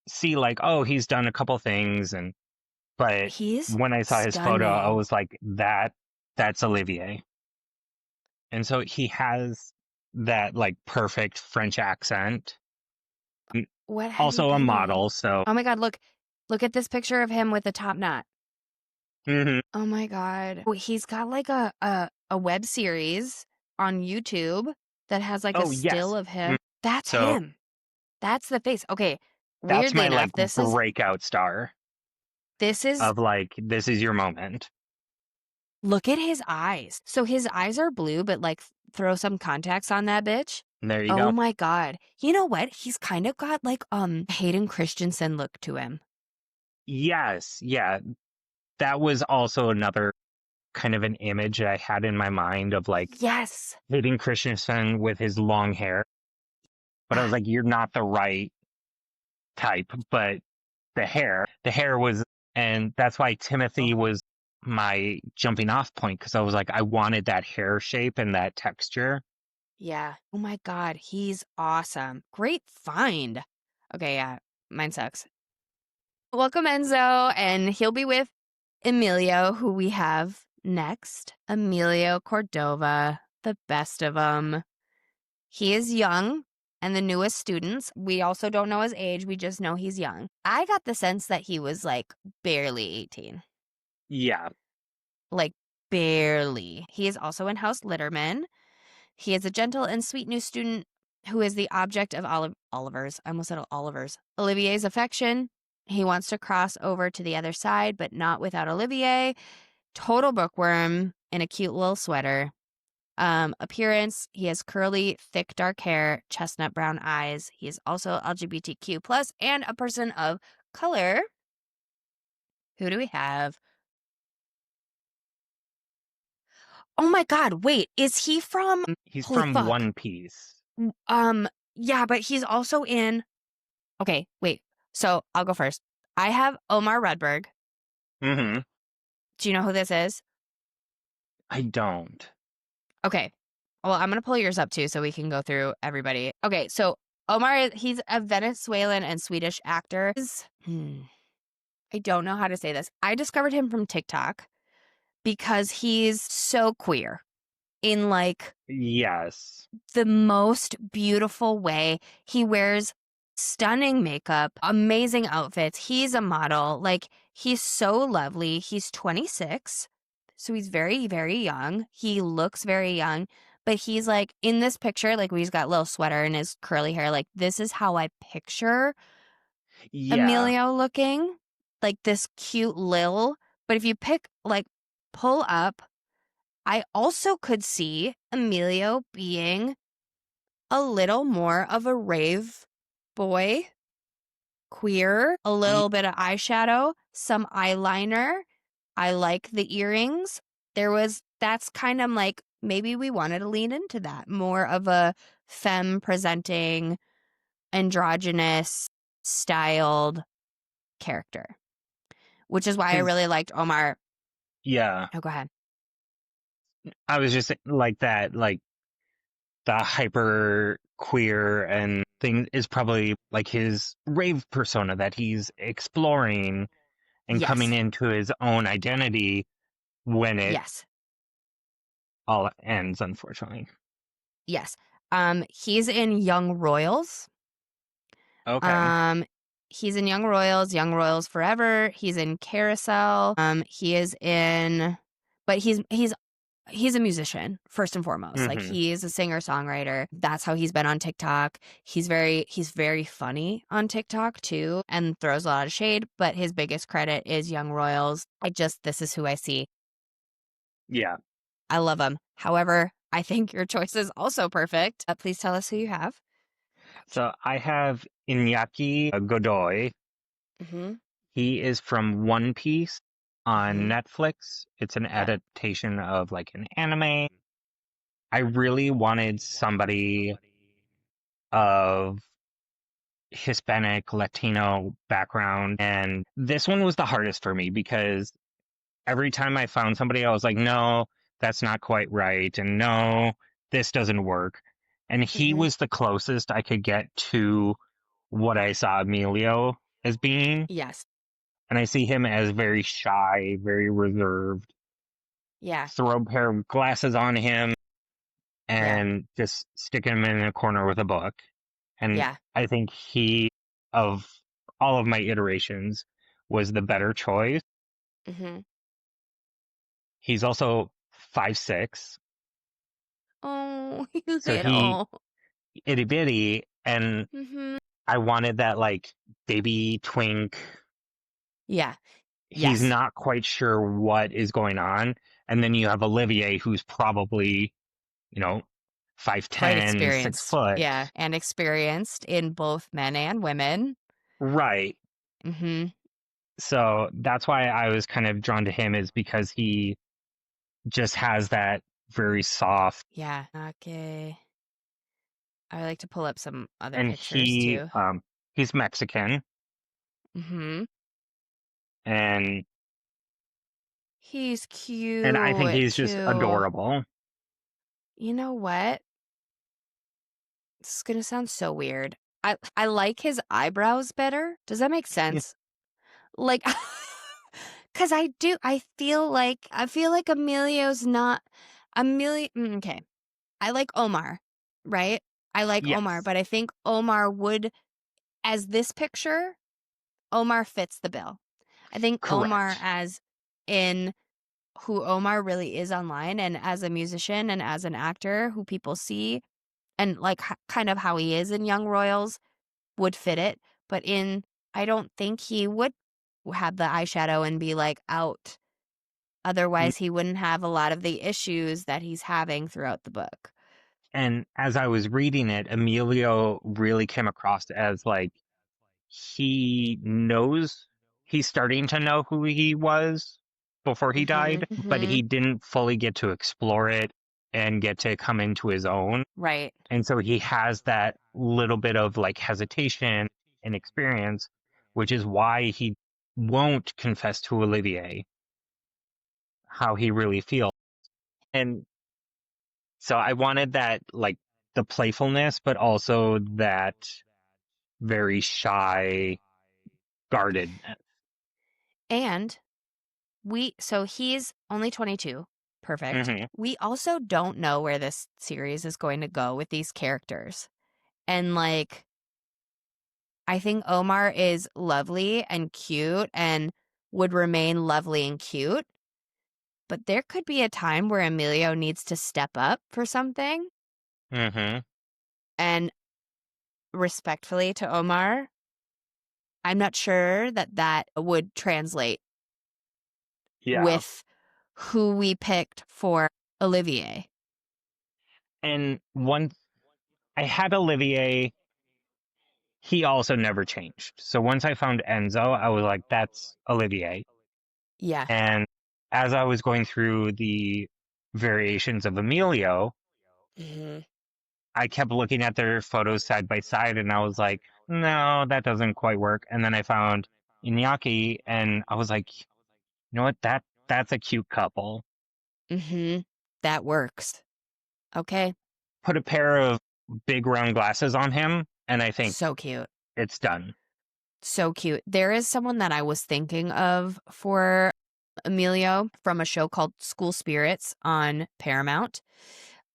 see like, oh, he's done a couple things, but He's when I saw his photo, I stunning. was like, that's Olivier. And so he has that like perfect French accent. What have you Also a been in? model, so Oh my God, look at this picture of him with the top knot. mhm. Oh my God. Oh, he's got like a web series on YouTube that has like a Oh still yes. of Mm. him. That's So him. That's the face. Okay. that's Weirdly my enough, like this is breakout star this is of like, this is your moment. look at his eyes. So his eyes are blue, but like throw some contacts on that bitch. And there you Oh go. my God. You know what? He's kind of got like Hayden Christensen look to him. Yes, yeah. That was also another kind of an image that I had in my mind of like Yes. Hayden Christensen with his long hair. But I was like, you're not the right type. But the hair was, and that's why Timothy was my jumping off point, because I was like, I wanted that hair shape and that texture. Yeah. Oh my God. He's awesome. Great find. Okay. Yeah. Mine sucks. Welcome, Enzo. And he'll be with Emilio, who we have next. Emilio Cordova, the best of them. He is young and the newest students. We also don't know his age. We just know he's young. I got the sense that he was like barely 18. Yeah. Like barely. He is also in House Litterman. He is a gentle and sweet new student who is the object of Oliver's. I almost said Oliver's. Olivier's affection. He wants to cross over to the other side, but not without Olivier. Total bookworm in a cute little sweater. Appearance, he has curly, thick, dark hair, chestnut brown eyes. He is also LGBTQ plus and a person of color. Who do we have? Oh my God, wait, is he from He's holy from fuck. One Piece. Yeah, but he's also in okay, wait. So I'll go first. I have Omar Redberg. Mm-hmm. Do you know who this is? I don't. Okay. Well, I'm going to pull yours up too so we can go through everybody. Okay, so Omar, he's a Venezuelan and Swedish actor. I don't know how to say this. I discovered him from TikTok because he's so queer in like Yes. the most beautiful way. He wears stunning makeup, amazing outfits. He's a model. Like, he's so lovely. He's 26. So he's very, very young. He looks very young. But he's like in this picture, like he's got a little sweater and his curly hair. Like, this is how I picture Yeah. Emilio looking. Like this cute Lil. But if you pull up, I also could see Emilio being a little more of a rave boy, queer, a Y- little bit of eyeshadow, some eyeliner. I like the earrings. That's kind of like maybe we wanted to lean into that more of a femme presenting, androgynous, styled character, which is why I 'Cause, really liked Omar. yeah. Oh, go ahead. I was just like that, like the hyper queer and thing is probably like his rave persona that he's exploring and coming Yes. into his own identity when it Yes. all ends, unfortunately. Yes. He's in Young Royals. Okay. Um, he's in Young Royals Forever. He's in Carousel. He is in, but he's a musician first and foremost. Like Mm-hmm. he is a singer songwriter. That's how he's been on TikTok. He's very funny on TikTok too, and throws a lot of shade. But his biggest credit is Young Royals. This is who I see. Yeah. I love him. However, I think your choice is also perfect. Please tell us who you have. So I have Iñaki Godoy. Mm-hmm. He is from One Piece on Mm-hmm. Netflix. It's an Yeah. adaptation of like an anime. I really wanted somebody of Hispanic, Latino background, and this one was the hardest for me because every time I found somebody, I was like, no, that's not quite right, and no, this doesn't work. And he Mm-hmm. was the closest I could get to what I saw Emilio as being. Yes. And I see him as very shy, very reserved. Yeah. Throw a pair of glasses on him Yeah. and just stick him in a corner with a book. And Yeah. I think he, of all of my iterations, was the better choice. Mm-hmm. He's also 5'6", Oh, you so he little. itty bitty, and Mm-hmm. I wanted that like baby twink. Yeah. He's Yes. not quite sure what is going on, and then you have Olivier, who's probably, you know, Quite 5'10", six experienced. foot. Yeah. And experienced in both men and women. Right. Mm-hmm. So that's why I was kind of drawn to him, is because he just has that very soft, Yeah. Okay. I like to pull up some other and pictures too. he's Mexican, Mm-hmm. and He's I think cute he's just too. adorable. You know what? This is gonna sound so weird. I like his eyebrows better. Does that make Yeah. sense? Like, cause I feel like Emilio's not Emilio. Okay, I like Omar, right? I like Omar, Yes. but I think Omar would, as this picture, Omar fits the bill. I think Omar, Correct. as in who Omar really is online, and as a musician and as an actor who people see, and like kind of how he is in Young Royals, would fit it. But I don't think he would have the eyeshadow and be like out. Mm. Otherwise, he wouldn't have a lot of the issues that he's having throughout the book. And as I was reading it, Emilio really came across as like he knows, he's starting to know who he was before he Mm-hmm. died, but Mm-hmm. he didn't fully get to explore it and get to come into his own. Right. And so he has that little bit of like hesitation and experience, which is why he won't confess to Olivier how he really feels. And so I wanted that, like, the playfulness, but also that very shy guardedness. And so he's only 22. Perfect. Hmm. We also don't know where this series is going to go with these characters. And like, I think Omar is lovely and cute and would remain lovely and cute. But there could be a time where Emilio needs to step up for something. Hmm. And respectfully to Omar, I'm not sure that would translate Yeah. with who we picked for Olivier. And once I had Olivier, he also never changed. So once I found Enzo, I was like, that's Olivier. Yeah. And as I was going through the variations of Emilio, Mm-hmm. I kept looking at their photos side by side, and I was like, no, that doesn't quite work. And then I found Iñaki, and I was like, you know what? That's a cute couple. Mm-hmm. That works. Okay. Put a pair of big round glasses on him, and I think So cute. it's done. So cute. There is someone that I was thinking of for Emilio from a show called School Spirits on Paramount.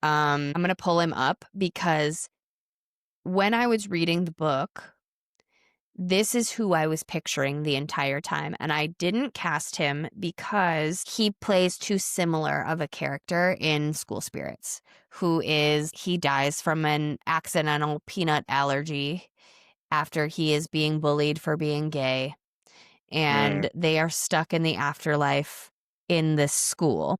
I'm going to pull him up because when I was reading the book, this is who I was picturing the entire time. And I didn't cast him because he plays too similar of a character in School Spirits, he dies from an accidental peanut allergy after he is being bullied for being gay. Mm, And they are stuck in the afterlife in this school.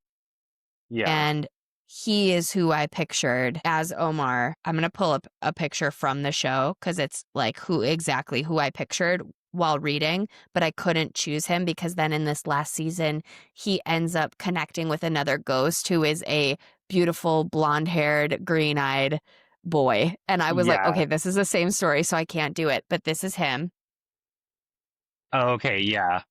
yeah. And he is who I pictured as Omar. I'm going to pull up a picture from the show because it's like exactly who I pictured while reading, but I couldn't choose him because then in this last season, he ends up connecting with another ghost who is a beautiful blonde-haired, green-eyed boy. And I was like, Yeah. okay, this is the same story, so I can't do it, but this is him Oh, okay. Yeah.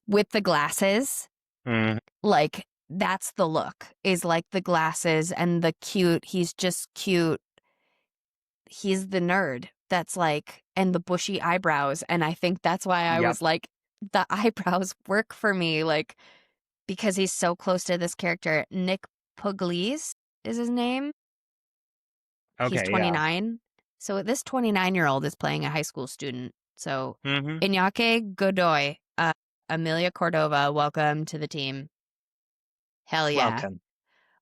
with the glasses. Mm, Like, that's the look, is like the glasses and the cute. He's just cute. He's the nerd that's like and the bushy eyebrows. And I think that's why I Yep. was like, the eyebrows work for me, like, because he's so close to this character. Nick Pugliese is his name. He's Okay, yeah. 29. So this 29-year-old is playing a high school student. So Mm-hmm. Iñaki Godoy, Amelia Cordova, welcome to the team. Hell yeah. Welcome.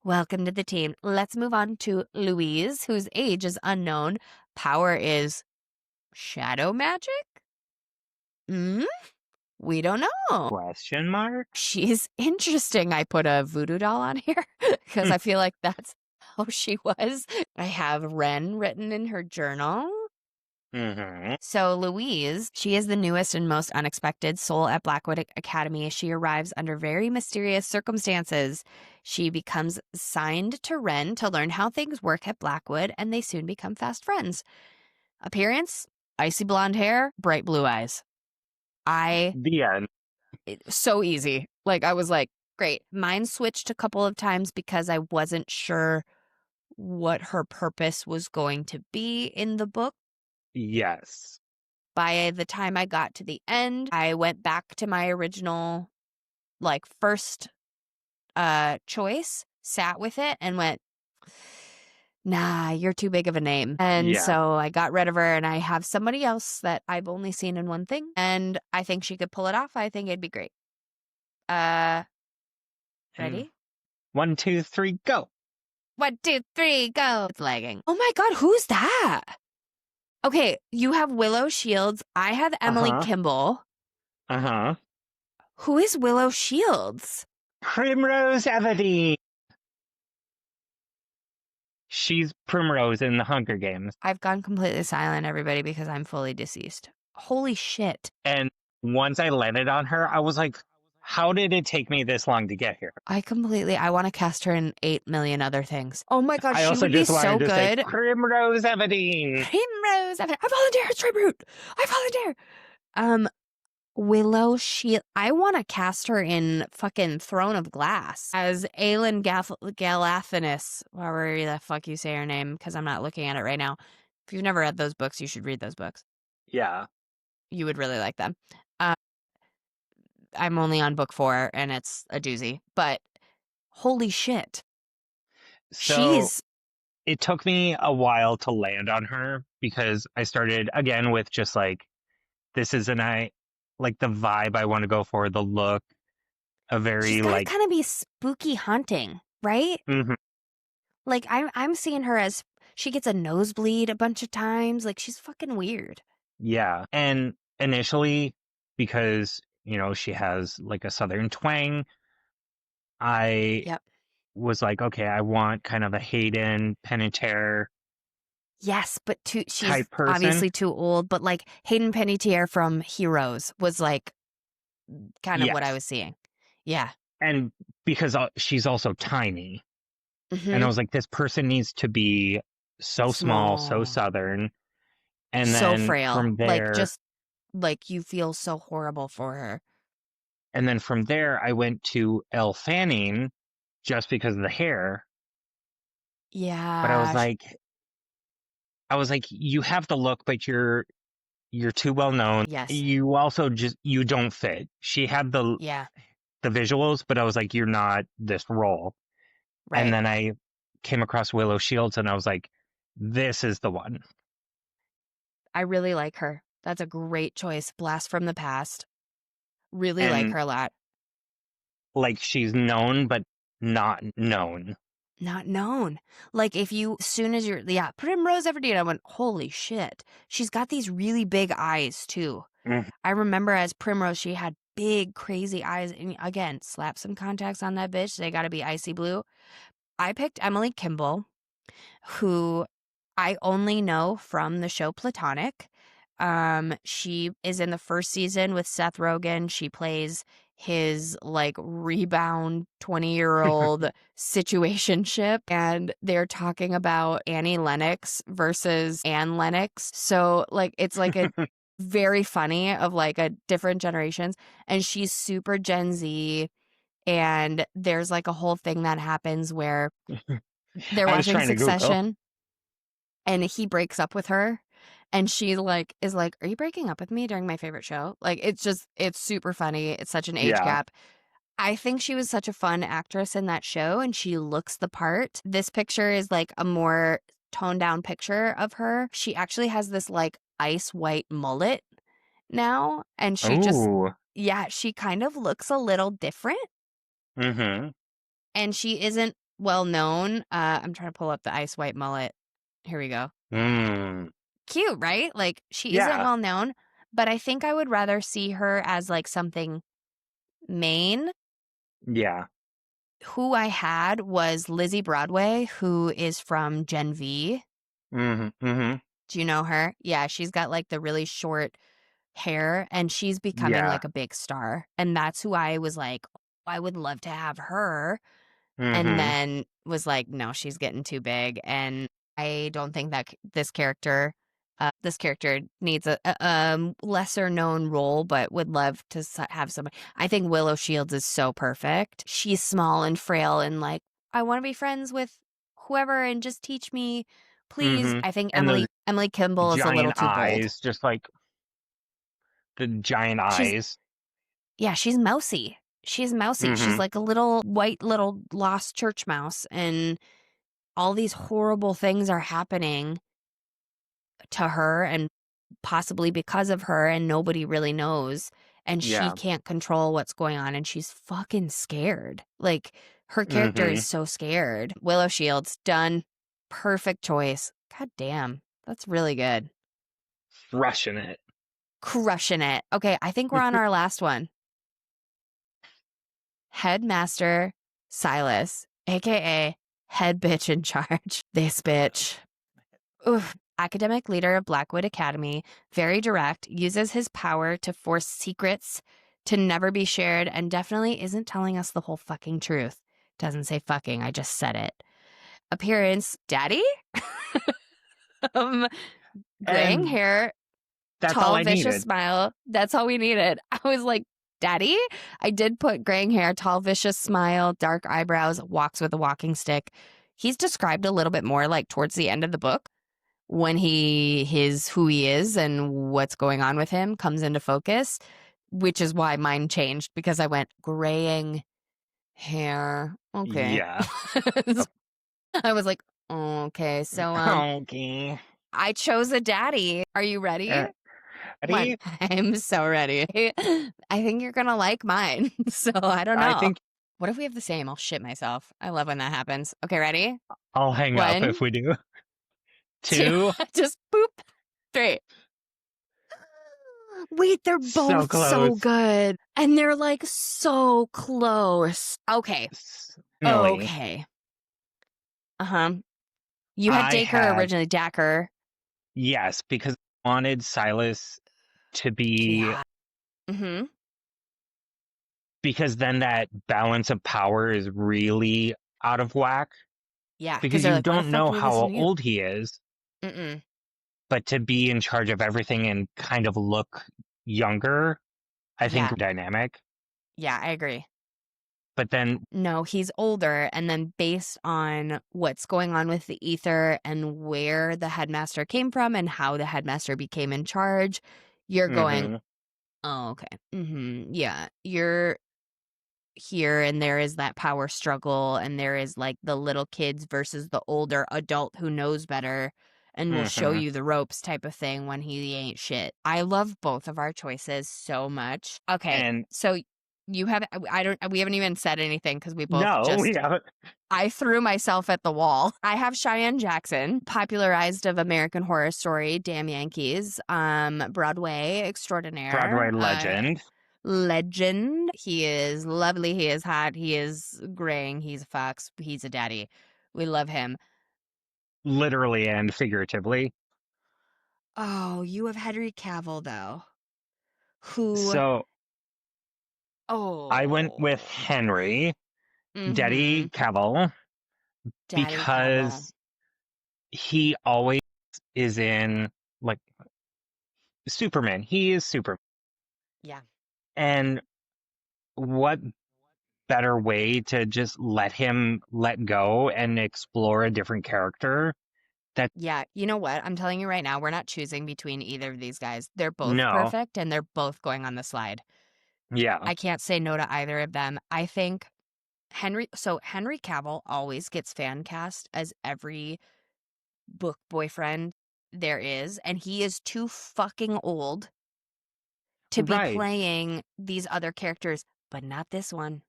Welcome to the team. Let's move on to Louise, whose age is unknown. Power is shadow magic? We don't know. Question mark? She's interesting. I put a voodoo doll on here because I feel like that's how she was. I have Ren written in her journal. Mm-hmm. So Louise, she is the newest and most unexpected soul at Blackwood Academy. She arrives under very mysterious circumstances. She becomes signed to Ren to learn how things work at Blackwood, and they soon become fast friends. Appearance, icy blonde hair, bright blue eyes. The end. So easy. Like, I was like, great. Mine switched a couple of times because I wasn't sure what her purpose was going to be in the book. Yes. By the time I got to the end, I went back to my original, like, first choice, sat with it, and went, nah, you're too big of a name. And Yeah. so I got rid of her, and I have somebody else that I've only seen in one thing, and I think she could pull it off. I think it'd be great. Ready? 1, 2, 3, go. 1, 2, 3, go. It's lagging. Oh my God, who's that? Okay, you have Willow Shields. I have Emily Kimball. Uh-huh. Who is Willow Shields? Primrose Everdeen. She's Primrose in the Hunger Games. I've gone completely silent, everybody, because I'm fully deceased. Holy shit. And once I landed on her, I was like, how did it take me this long to get here? I want to cast her in 8 million other things. Oh my God, I she also would be just so wanted to say good. Primrose Everdeen. Primrose. I volunteer. It's reboot. I volunteer. Willow Shield. I want to cast her in fucking Throne of Glass as Aelin Galathanis, however the fuck you say her name, because I'm not looking at it right now. If you've never read those books, you should read those books. Yeah. You would really like them. I'm only on book 4, and it's a doozy. But holy shit. So it took me a while to land on her because I started again with just like, this is like the vibe I want to go for, the look, a very she's gotta like kind of be spooky haunting, right? Mhm. Like I'm seeing her as she gets a nosebleed a bunch of times. Like she's fucking weird. Yeah. And initially, because, she has like a Southern twang, I Yep. was like, okay, I want kind of a Hayden Panettiere Yes, but she's type person. obviously too old. But like Hayden Panettiere from Heroes was like kind of what I Yes. was seeing. Yeah. And because she's also tiny. Mhm. And I was like, this person needs to be so small, so Small. Southern. And so then frail. from there, Like just like you feel so horrible for her. and then from there, I went to Elle Fanning just because of the hair. Yeah. But I was like, you have the look, but you're too well known. Yes. You also you don't fit. She had the visuals, but I was like, you're not this role. Right. And then I came across Willow Shields and I was like, this is the one. I really like her. That's a great choice. Blast from the past. Really like her a lot. Like she's known, but not known. Not known. Like if you, as soon as Primrose Everdeen, I went, holy shit. She's got these really big eyes too. Mm. I remember as Primrose, she had big, crazy eyes. And again, slap some contacts on that bitch. They got to be icy blue. I picked Emily Kimball, who I only know from the show Platonic. She is in the first season with Seth Rogen. She plays his like rebound 20-year-old situationship, and they're talking about Annie Lennox versus Anne Lennox. So like it's like a very funny of like a different generations, and she's super Gen Z, and there's like a whole thing that happens where they're watching Succession and he breaks up with her And she like is like, "Are you breaking up with me during my favorite show?" Like it's super funny. It's such an age Yeah. gap. I think she was such a fun actress in that show and she looks the part. This picture is like a more toned down picture of her. She actually has this like ice white mullet now and Oh. yeah, she kind of looks a little different Mm-hmm. and she isn't well known. I'm trying to pull up the ice white mullet. Here we go. Mm. Cute, right? Like she isn't Yeah. well known, but I think I would rather see her as like something main. Yeah. Who I had was Lizzie Broadway, who is from Gen V. Mm-hmm. Mm-hmm. Do you know her? Yeah, she's got like the really short hair and she's becoming Yeah. like a big star. And that's who I was like, "Oh, I would love to have her." And Mm-hmm. then was like, no, she's getting too big. And I don't think that this character needs a lesser known role, but would love to have somebody. I think Willow Shields is so perfect. She's small and frail and like, I want to be friends with whoever and just teach me, please. Mm-hmm. I think And those Emily Kimball is a little giant too bold. eyes, just like the giant She's eyes. Yeah, she's mousy. She's mousy. She's Mm-hmm. like a little white little lost church mouse and all these horrible things are happening to her and possibly because of her and nobody really knows and she Yeah. can't control what's going on and she's fucking scared. Like her character Mm-hmm. is so scared. Willow Shields, done. Perfect choice. God damn. That's really good. Crushing it. Crushing it. Okay, I think we're on our last one. Headmaster Silas, aka head bitch in charge. This bitch. Oof. Academic leader of Blackwood Academy, very direct, uses his power to force secrets to never be shared, and definitely isn't telling us the whole fucking truth. Doesn't say fucking, I just said it. Appearance, daddy? um, graying And hair, that's all tall, I vicious needed. smile. That's all we needed. I was like, daddy? I did put graying hair, tall, vicious smile, dark eyebrows, walks with a walking stick. He's described a little bit more like towards the end of the book when who he is and what's going on with him comes into focus, which is why mine changed because I went graying hair. Okay. Yeah. I was like, okay. So Okay. I chose a daddy. Are you ready? One. Ready? I'm so ready. I think you're gonna like mine. So I don't I know. think What if we have the same? I'll shit myself. I love when that happens. Okay, ready? I'll hang up One, if we do. two, Two. just boop. Three. Wait, they're So both so close. good. And they're like so close. Okay. Finally. Okay. Uh-huh. You had I Dacre had, originally, Dacker. yes, because I wanted Silas to To be be, hot. Mm-hmm. because then that balance of power is really out of whack. Yeah, because Because they're you like, why the don't fuck know do we listen how to you? old he is, Mm-mm. but to be in charge of everything and kind of look younger, I Yeah. think dynamic. Yeah, I agree. But then, No, he's older. And then based on what's going on with the ether and where the headmaster came from and how the headmaster became in charge, you're going, hmm oh, okay. Mm-hmm. Yeah. You're here and there is that power struggle and there is like the little kids versus the older adult who knows better and will show hmm you the ropes type of thing when he ain't shit. I love both of our choices so much. Okay, and so you have I don't we haven't even said anything because we both no, we just haven't. I threw myself at the wall. I have Cheyenne Jackson, popularized of American Horror Story, Damn Yankees, Broadway Broadway extraordinaire, legend. legend. He is lovely. He is hot. He is graying. He's a fox. He's a daddy. We love him. Literally and figuratively. Oh, you have Henry Cavill though. Who? So I went with Oh. Henry, Mm-hmm. Daddy Cavill, Daddy Cavill. because he always is in, like, Superman. He is Superman. Yeah. And what better way to just let him let go and explore a different character Yeah, you know what? I'm telling you right now, we're not choosing between either of these guys. They're both No. perfect and they're both going on the slide. Yeah. I can't say no to either of them. I think Henry Cavill always gets fan cast as every book boyfriend there is, and he is too fucking old to be Right. playing these other characters, but not this one.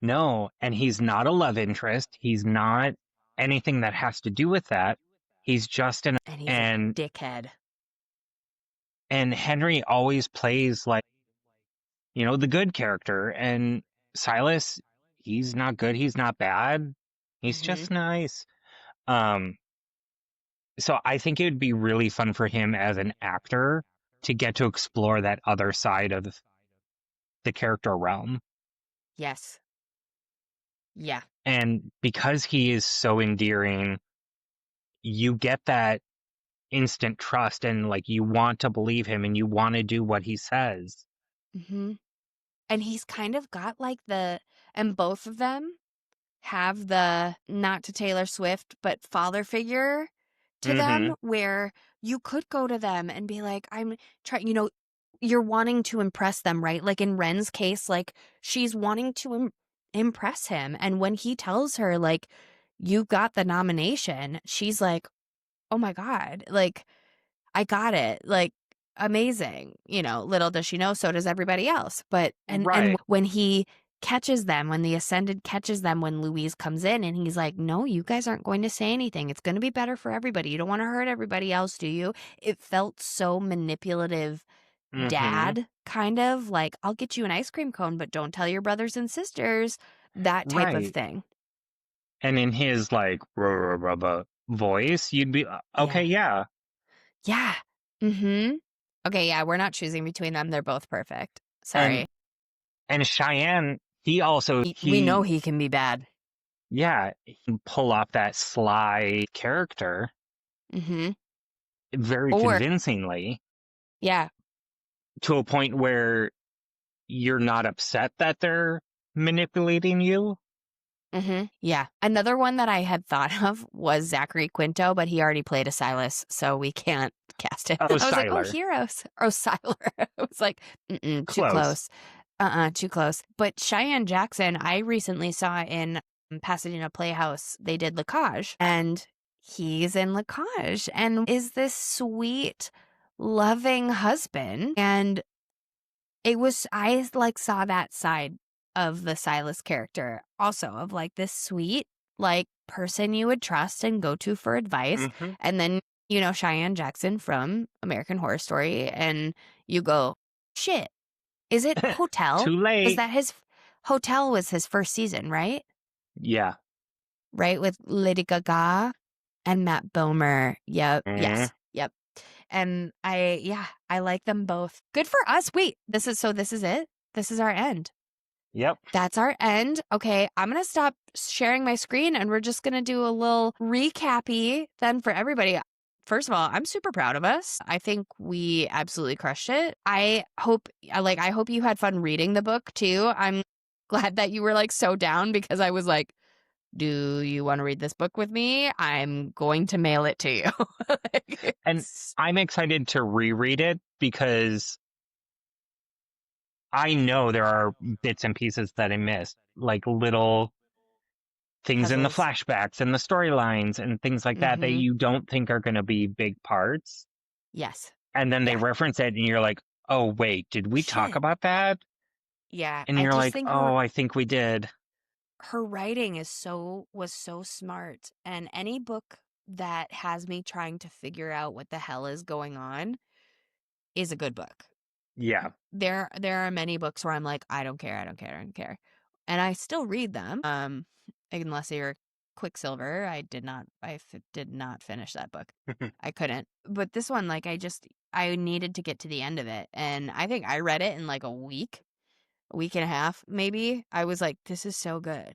No, and he's not a love interest. He's not anything that has to do with that. He's just an And he's a and dickhead. and Henry always plays like, the good character, and Silas, he's not good, he's not bad. He's Hmm. just nice. Um so I think it would be really fun for him as an actor to get to explore that other side of the character realm. Yes. Yeah. And because he is so endearing, you get that instant trust, and like you want to believe him and you want to do what he says. Hmm. And he's kind of got like and both of them have the, not to Taylor Swift, but father figure to Mm-hmm. them where you could go to them and be like, I'm trying, you're wanting to impress them, right? Like in Ren's case, like she's wanting to impress him. And when he tells her, like, you got the nomination, she's like, oh my God, like, I got it. Like, amazing. Little does she know, so does everybody else. But, and Right. when he catches them, when the Ascended catches them, when Louise comes in and he's like, no, you guys aren't going to say anything. It's going to be better for everybody. You don't want to hurt everybody else, do you? It felt so manipulative, Mm-hmm. dad, kind of like, I'll get you an ice cream cone, but don't tell your brothers and sisters, that type of Right. thing. And in his like voice, you'd be okay, Yeah. yeah. Yeah. Mm-hmm. Okay, yeah, we're not choosing between them. They're both perfect. And Sorry. Cheyenne, he also We know he can be bad. he can pull off that sly character Mm-hmm. very Or, convincingly, yeah. to a point where you're not upset that they're manipulating you. Mm-hmm. Yeah. Another one that I had thought of was Zachary Quinto, but he already played a Silas, so we can't cast him. Oh, I was like, oh, Styler. heroes. Oh, Siler. I was like, too Close. close. Too close. But Cheyenne Jackson, I recently saw in Pasadena Playhouse, they did Lacage, and he's in Lacage and is this sweet, loving husband. And I like saw that side of the Silas character also, of like this sweet, like person you would trust and go to for advice. Mm-hmm. And then, Cheyenne Jackson from American Horror Story, and you go, shit, is it Hotel? Too Is late. that Hotel was his first season, right? Yeah. Right, with Lady Gaga and Matt Bomer. Yep. Mm. Yes. Yep. And I like them both. Good for us. Wait, this is it. This is our end. Yep. That's our end. Okay, I'm going to stop sharing my screen and we're just going to do a little recappy then for everybody. First of all, I'm super proud of us. I think we absolutely crushed it. I hope you had fun reading the book too. I'm glad that you were like so down, because I was like, do you want to read this book with me? I'm going to mail it to you. And I'm excited to reread it because I know there are bits and pieces that I missed, like little things in the Puzzles. flashbacks and the storylines and things like that Mm-hmm. you don't think are going to be big parts. Yes. And then they Yeah. reference it and you're like, oh, wait, did we talk Shit. about that? Yeah. And I you're just like, think oh, I think we did. her writing was so smart, and any book that has me trying to figure out what the hell is going on is a good book. Yeah. There are many books where I'm like, I don't care, and I still read them. Unless you're Quicksilver, I did not finish that book. I couldn't. But this one, like, I needed to get to the end of it, and I think I read it in like a week and a half, maybe. I was like, this is so good.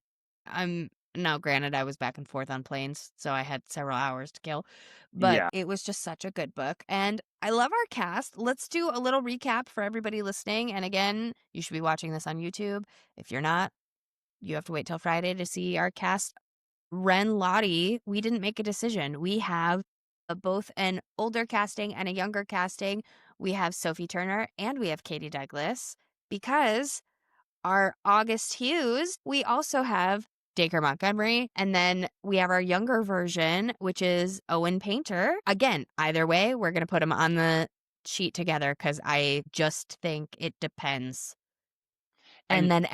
Now, granted, I was back and forth on planes, so I had several hours to kill, but Yeah. it was just such a good book. And I love our cast. Let's do a little recap for everybody listening. And again, you should be watching this on YouTube. If you're not, you have to wait till Friday to see our cast. Ren, Lottie, we didn't make a decision. We have both an older casting and a younger casting. We have Sophie Turner and we have Katie Douglas, because our August Hughes, we also have Dacre Montgomery, and then we have our younger version, which is Owen Painter. Again, either way, we're going to put them on the sheet together because I just think it depends. And And then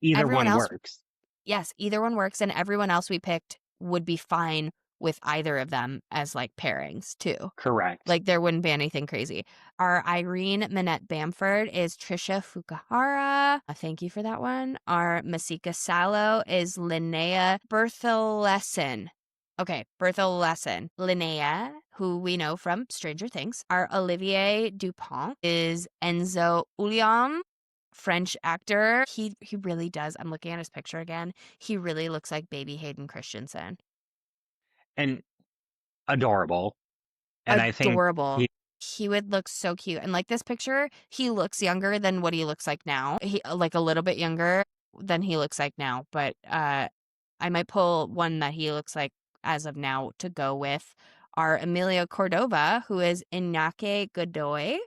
either everyone one else, works. yes, either one works, and everyone else we picked would be fine with either of them as like pairings too. Correct. Like there wouldn't be anything crazy. Our Irene Minette Bamford is Trisha Fukuhara. Thank you for that one. Our Masika Salo is Linnea Berthelesen. Okay, Berthelesen. Linnea, who we know from Stranger Things. Our Olivier Dupont is Enzo Uliam, French actor. He really does. I'm looking at his picture again. He really looks like baby Hayden Christensen. And adorable. And I think Adorable. He would look so cute. And like this picture, he looks younger than what he looks like now. He like a little bit younger than he looks like now. But I might pull one that he looks like as of now to go with our Emilio Cordova, who is Iñaki Godoy.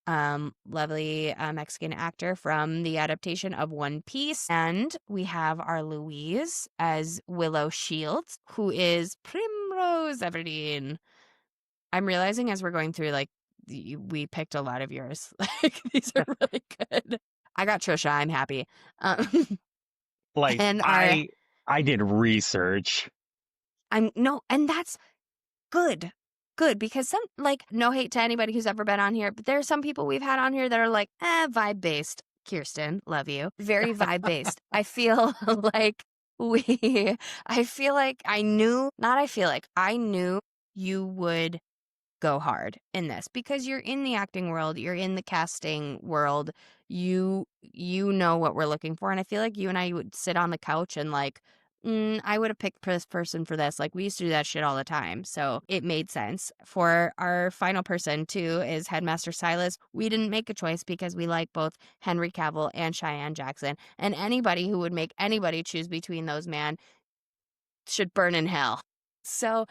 Lovely Mexican actor from the adaptation of One Piece. And we have our Louise as Willow Shields, who is Primrose Everdeen. I'm realizing as we're going through, like, we picked a lot of yours. Like, these are really good. I got Trisha. I'm happy. like and I did research. and that's good. Good, because some, like, no hate to anybody who's ever been on here, but there are some people we've had on here that are like, vibe based. Kirsten, love you. Very vibe based. I feel like I knew you would go hard in this because you're in the acting world, you're in the casting world, you know what we're looking for. And I feel like you and I would sit on the couch and like, I would have picked this person for this. Like we used to do that shit all the time. So it made sense. For our final person too is Headmaster Silas. We didn't make a choice because we like both Henry Cavill and Cheyenne Jackson. And anybody who would make anybody choose between those, man, should burn in hell. So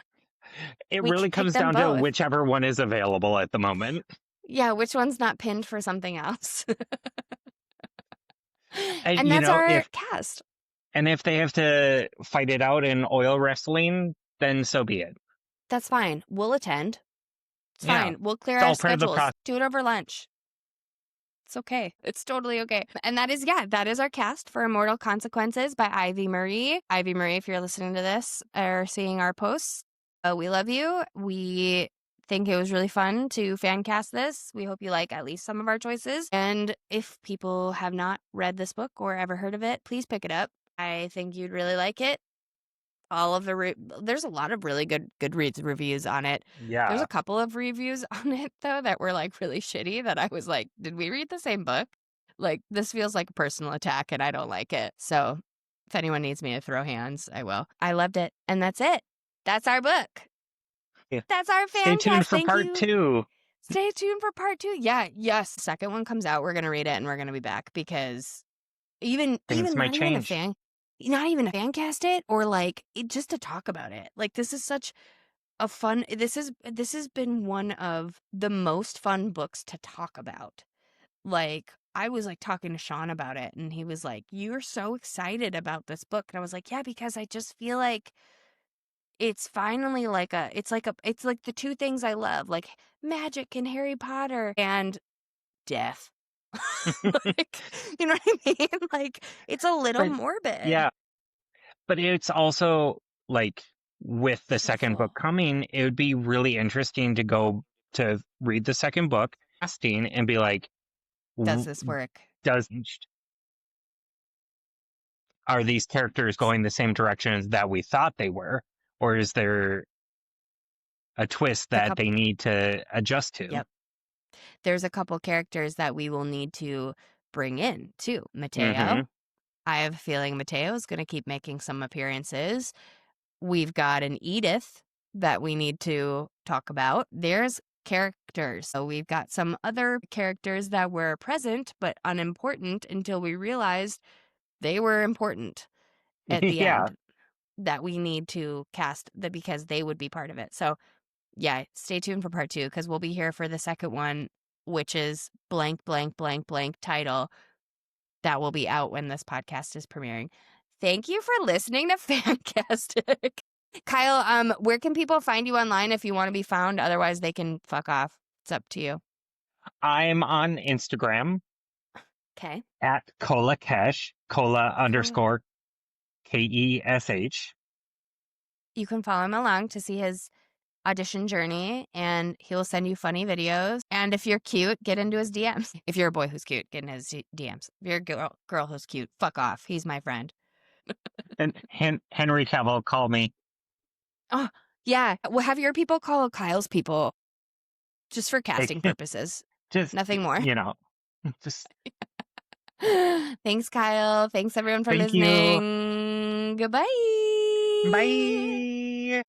It we really picked comes them down to both. whichever one is available at the moment. Yeah, which one's not pinned for something else? And And that's our cast. And if they have to fight it out in oil wrestling, then so be it. That's fine. We'll attend. It's Yeah. fine. We'll clear It's our all part of the schedules. process. Do it over lunch. It's okay. It's totally okay. And that is our cast for Immortal Consequences by Ivy Marie. Ivy Marie, if you're listening to this or seeing our posts, we love you. We think it was really fun to fan cast this. We hope you like at least some of our choices. And if people have not read this book or ever heard of it, please pick it up. I think you'd really like it. All of there's a lot of really good Goodreads reviews on it. Yeah. There's a couple of reviews on it though that were like really shitty that I was like, did we read the same book? Like this feels like a personal attack and I don't like it. So if anyone needs me to throw hands, I will. I loved it. And that's it. That's our book. Yeah. That's our fan Stay tuned cast. for Thank part you. 2. Stay tuned for part 2. Yeah, yes. Second one comes out, we're gonna read it and we're gonna be back because Things might change. Not even a fan cast it or like just to talk about it. Like this is such a fun. This has been one of the most fun books to talk about. Like I was like talking to Sean about it, and he was like, "You're so excited about this book," and I was like, "Yeah, because I just feel like it's finally like it's like the two things I love, like magic and Harry Potter and death." Like, you know what I mean? Like it's a little But, morbid. yeah. But it's also like with the second book coming, it would be really interesting to go to read the second book, casting, and be like, Does this work? Are these characters going the same direction as that we thought they were? Or is there a twist that they need to adjust to? Yep. There's a couple characters that we will need to bring in too. Mateo. I have a feeling Mateo is going to keep making some appearances. We've got an Edith that we need to talk about. There's characters. So we've got some other characters that were present but unimportant until we realized they were important at the end that we need to cast because they would be part of it. So yeah, stay tuned for part 2 because we'll be here for the second one, which is blank, blank, blank, blank title that will be out when this podcast is premiering. Thank you for listening to FanCastic. Kyle, where can people find you online if you want to be found? Otherwise, they can fuck off. It's up to you. I'm on Instagram Okay. at Kokesh, Kola _Kesh. You can follow him along to see his audition journey, and he'll send you funny videos. And if you're cute, get into his DMs. If you're a boy who's cute, get in his DMs. If you're a girl who's cute, fuck off. He's my friend. And Henry Cavill, call me. Oh, yeah. Well, have your people call Kyle's people just for casting Like, purposes. just, Nothing more. just Thanks, Kyle. Thanks, everyone, for thank you. listening. Goodbye. Bye.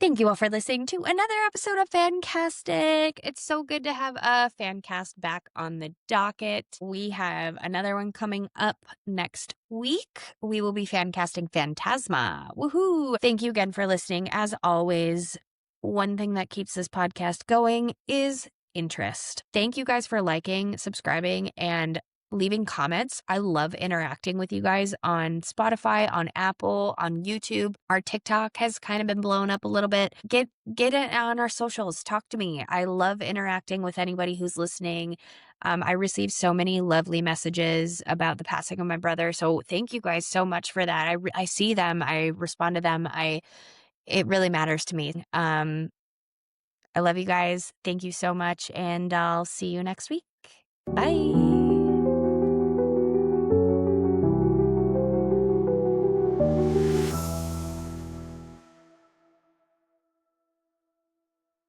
Thank you all for listening to another episode of FanCastic. It's so good to have a FanCast back on the docket. We have another one coming up next week. We will be FanCasting Phantasma. Woohoo! Thank you again for listening. As always, one thing that keeps this podcast going is interest. Thank you guys for liking, subscribing, and leaving comments. I love interacting with you guys on Spotify, on Apple, on YouTube. Our TikTok has kind of been blown up a little bit. Get it on our socials. Talk to me. I love interacting with anybody who's listening. I received so many lovely messages about the passing of my brother. So thank you guys so much for that. I see them. I respond to them. It really matters to me. I love you guys. Thank you so much. And I'll see you next week. Bye.